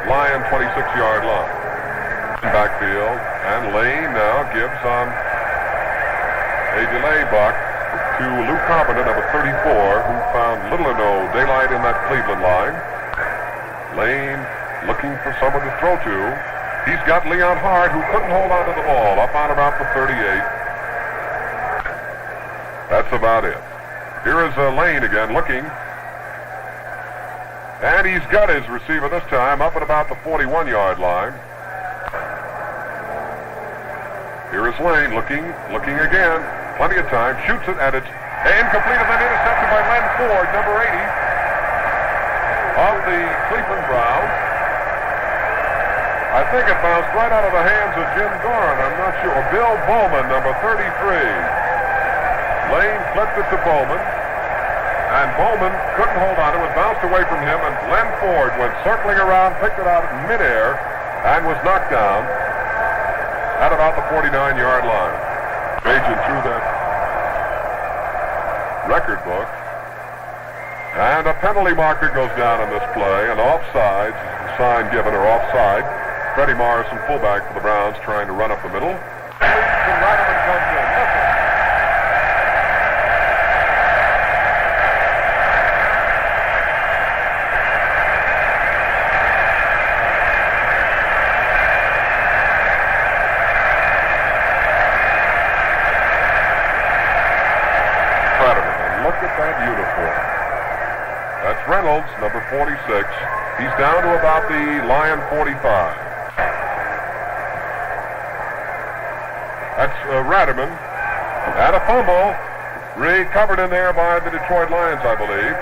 Lion 26-yard line. Backfield, and Lane now gives on a delay buck to Lou Carpenter, number 34, who found little or no daylight in that Cleveland line. Lane looking for someone to throw to. He's got Leon Hart, who couldn't hold on to the ball, up on about the 38. That's about it. Here is Lane again looking. And he's got his receiver this time up at about the 41-yard line. Here is Lane looking again. Plenty of time. Shoots it, and it's incomplete, and then intercepted by Len Ford, number 80 of the Cleveland Browns. I think it bounced right out of the hands of Jim Doran. I'm not sure. Bill Bowman, number 33. Lane flipped it to Bowman, and Bowman couldn't hold on to it. Bounced away from him, and Len Ford went circling around, picked it out in midair, and was knocked down at about the 49-yard line. Agent through that record book. And a penalty marker goes down on this play, and offsides is the sign given, or offside. Freddie Morrison, fullback for the Browns, trying to run up the middle. And Radiman comes in. Nothing. That's Reynolds, number 46. He's down to about the Lion 45. That's Radiman. Had a fumble. Recovered in there by the Detroit Lions, I believe.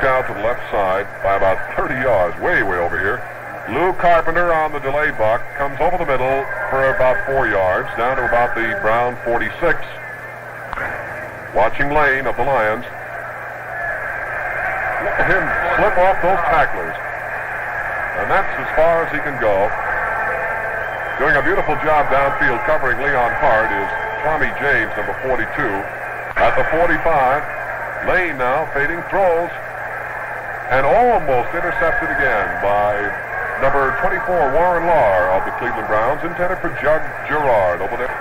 Down to the left side by about 30 yards. Way over here. Lou Carpenter on the delay buck. Comes over the middle for about 4 yards. Down to about the Brown 46. Watching Lane of the Lions. Look at him slip off those tacklers. And that's as far as he can go. Doing a beautiful job downfield covering Leon Hart is Tommy James, number 42. At the 45, Lane now fading, throws, and almost intercepted again by number 24, Warren Lahr of the Cleveland Browns, intended for Jug Gerard over there.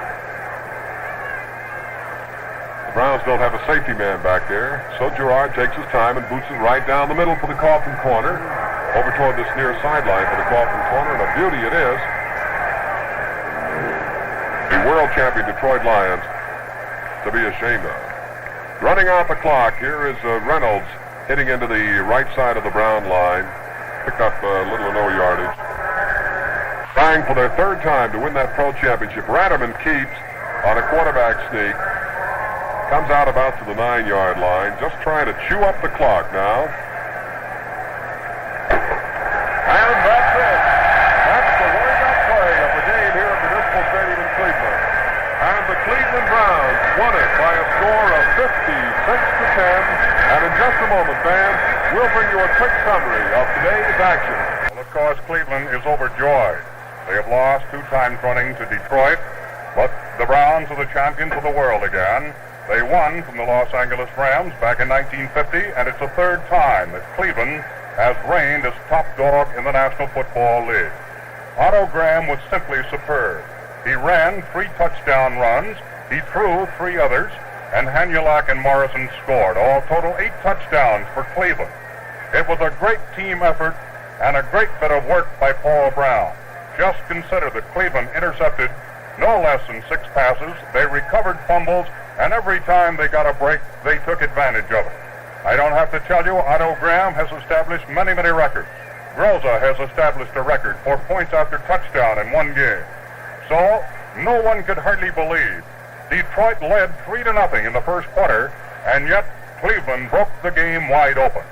The Browns don't have a safety man back there, so Gerard takes his time and boots it right down the middle for the Kaufman corner, over toward this near sideline for the Kaufman corner, and a beauty it is. The world champion Detroit Lions to be ashamed of. Running out the clock, here is Reynolds hitting into the right side of the Brown line. Picked up little or no yardage. Trying for their third time to win that pro championship. Radiman keeps on a quarterback sneak. Comes out about to the 9-yard line. Just trying to chew up the clock now. And that's it. That's the wind-up play of the game here at Municipal Stadium in Cleveland. And the Cleveland Browns won it by a score of 56-10. And in just a moment, fans, we'll bring you a quick summary of today's action. Well, of course, Cleveland is overjoyed. They have lost 2 times running to Detroit, but the Browns are the champions of the world again. They won from the Los Angeles Rams back in 1950, and it's the 3rd time that Cleveland has reigned as top dog in the National Football League. Otto Graham was simply superb. He ran 3 touchdown runs, he threw 3 others, and Hanulak and Morrison scored. All total 8 touchdowns for Cleveland. It was a great team effort and a great bit of work by Paul Brown. Just consider that Cleveland intercepted no less than 6 passes. They recovered fumbles, and every time they got a break, they took advantage of it. I don't have to tell you, Otto Graham has established many records. Groza has established a record for points after touchdown in one game. So, no one could hardly believe. Detroit led 3-0 in the first quarter, and yet Cleveland broke the game wide open.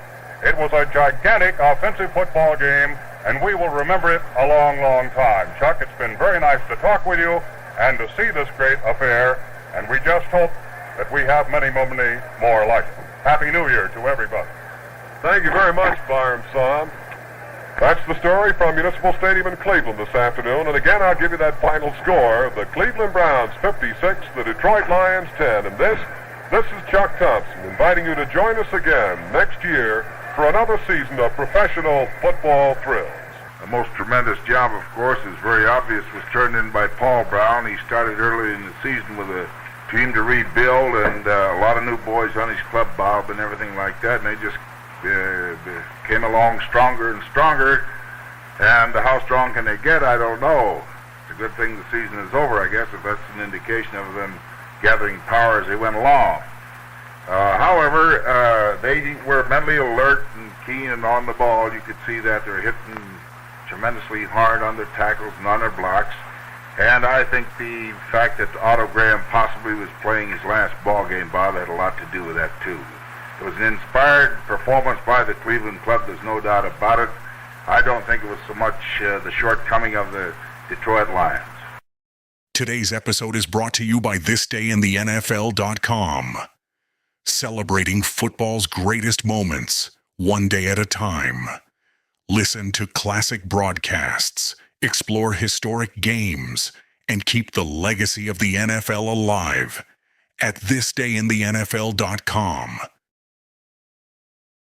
It was a gigantic offensive football game, and we will remember it a long time. Chuck, it's been very nice to talk with you and to see this great affair, and we just hope that we have many more like it. Happy New Year to everybody. Thank you very much, Byram Saam. That's the story from Municipal Stadium in Cleveland this afternoon. And again, I'll give you that final score. The Cleveland Browns 56, the Detroit Lions 10. And this is Chuck Thompson inviting you to join us again next year for another season of professional football thrills. The most tremendous job, of course, is very obvious, was turned in by Paul Brown. He started early in the season with a team to rebuild and a lot of new boys on his club, Bob, and everything like that. And they just came along stronger and stronger. And how strong can they get? I don't know. It's a good thing the season is over, I guess, if that's an indication of them gathering power as they went along. However, they were mentally alert and keen and on the ball. You could see that they're hitting tremendously hard on their tackles and on their blocks. And I think the fact that Otto Graham possibly was playing his last ball game, Bob, had a lot to do with that, too. It was an inspired performance by the Cleveland club, there's no doubt about it. I don't think it was so much the shortcoming of the Detroit Lions. Today's episode is brought to you by thisdayintheNFL.com. Celebrating football's greatest moments, one day at a time. Listen to classic broadcasts, explore historic games, and keep the legacy of the NFL alive at thisdayintheNFL.com.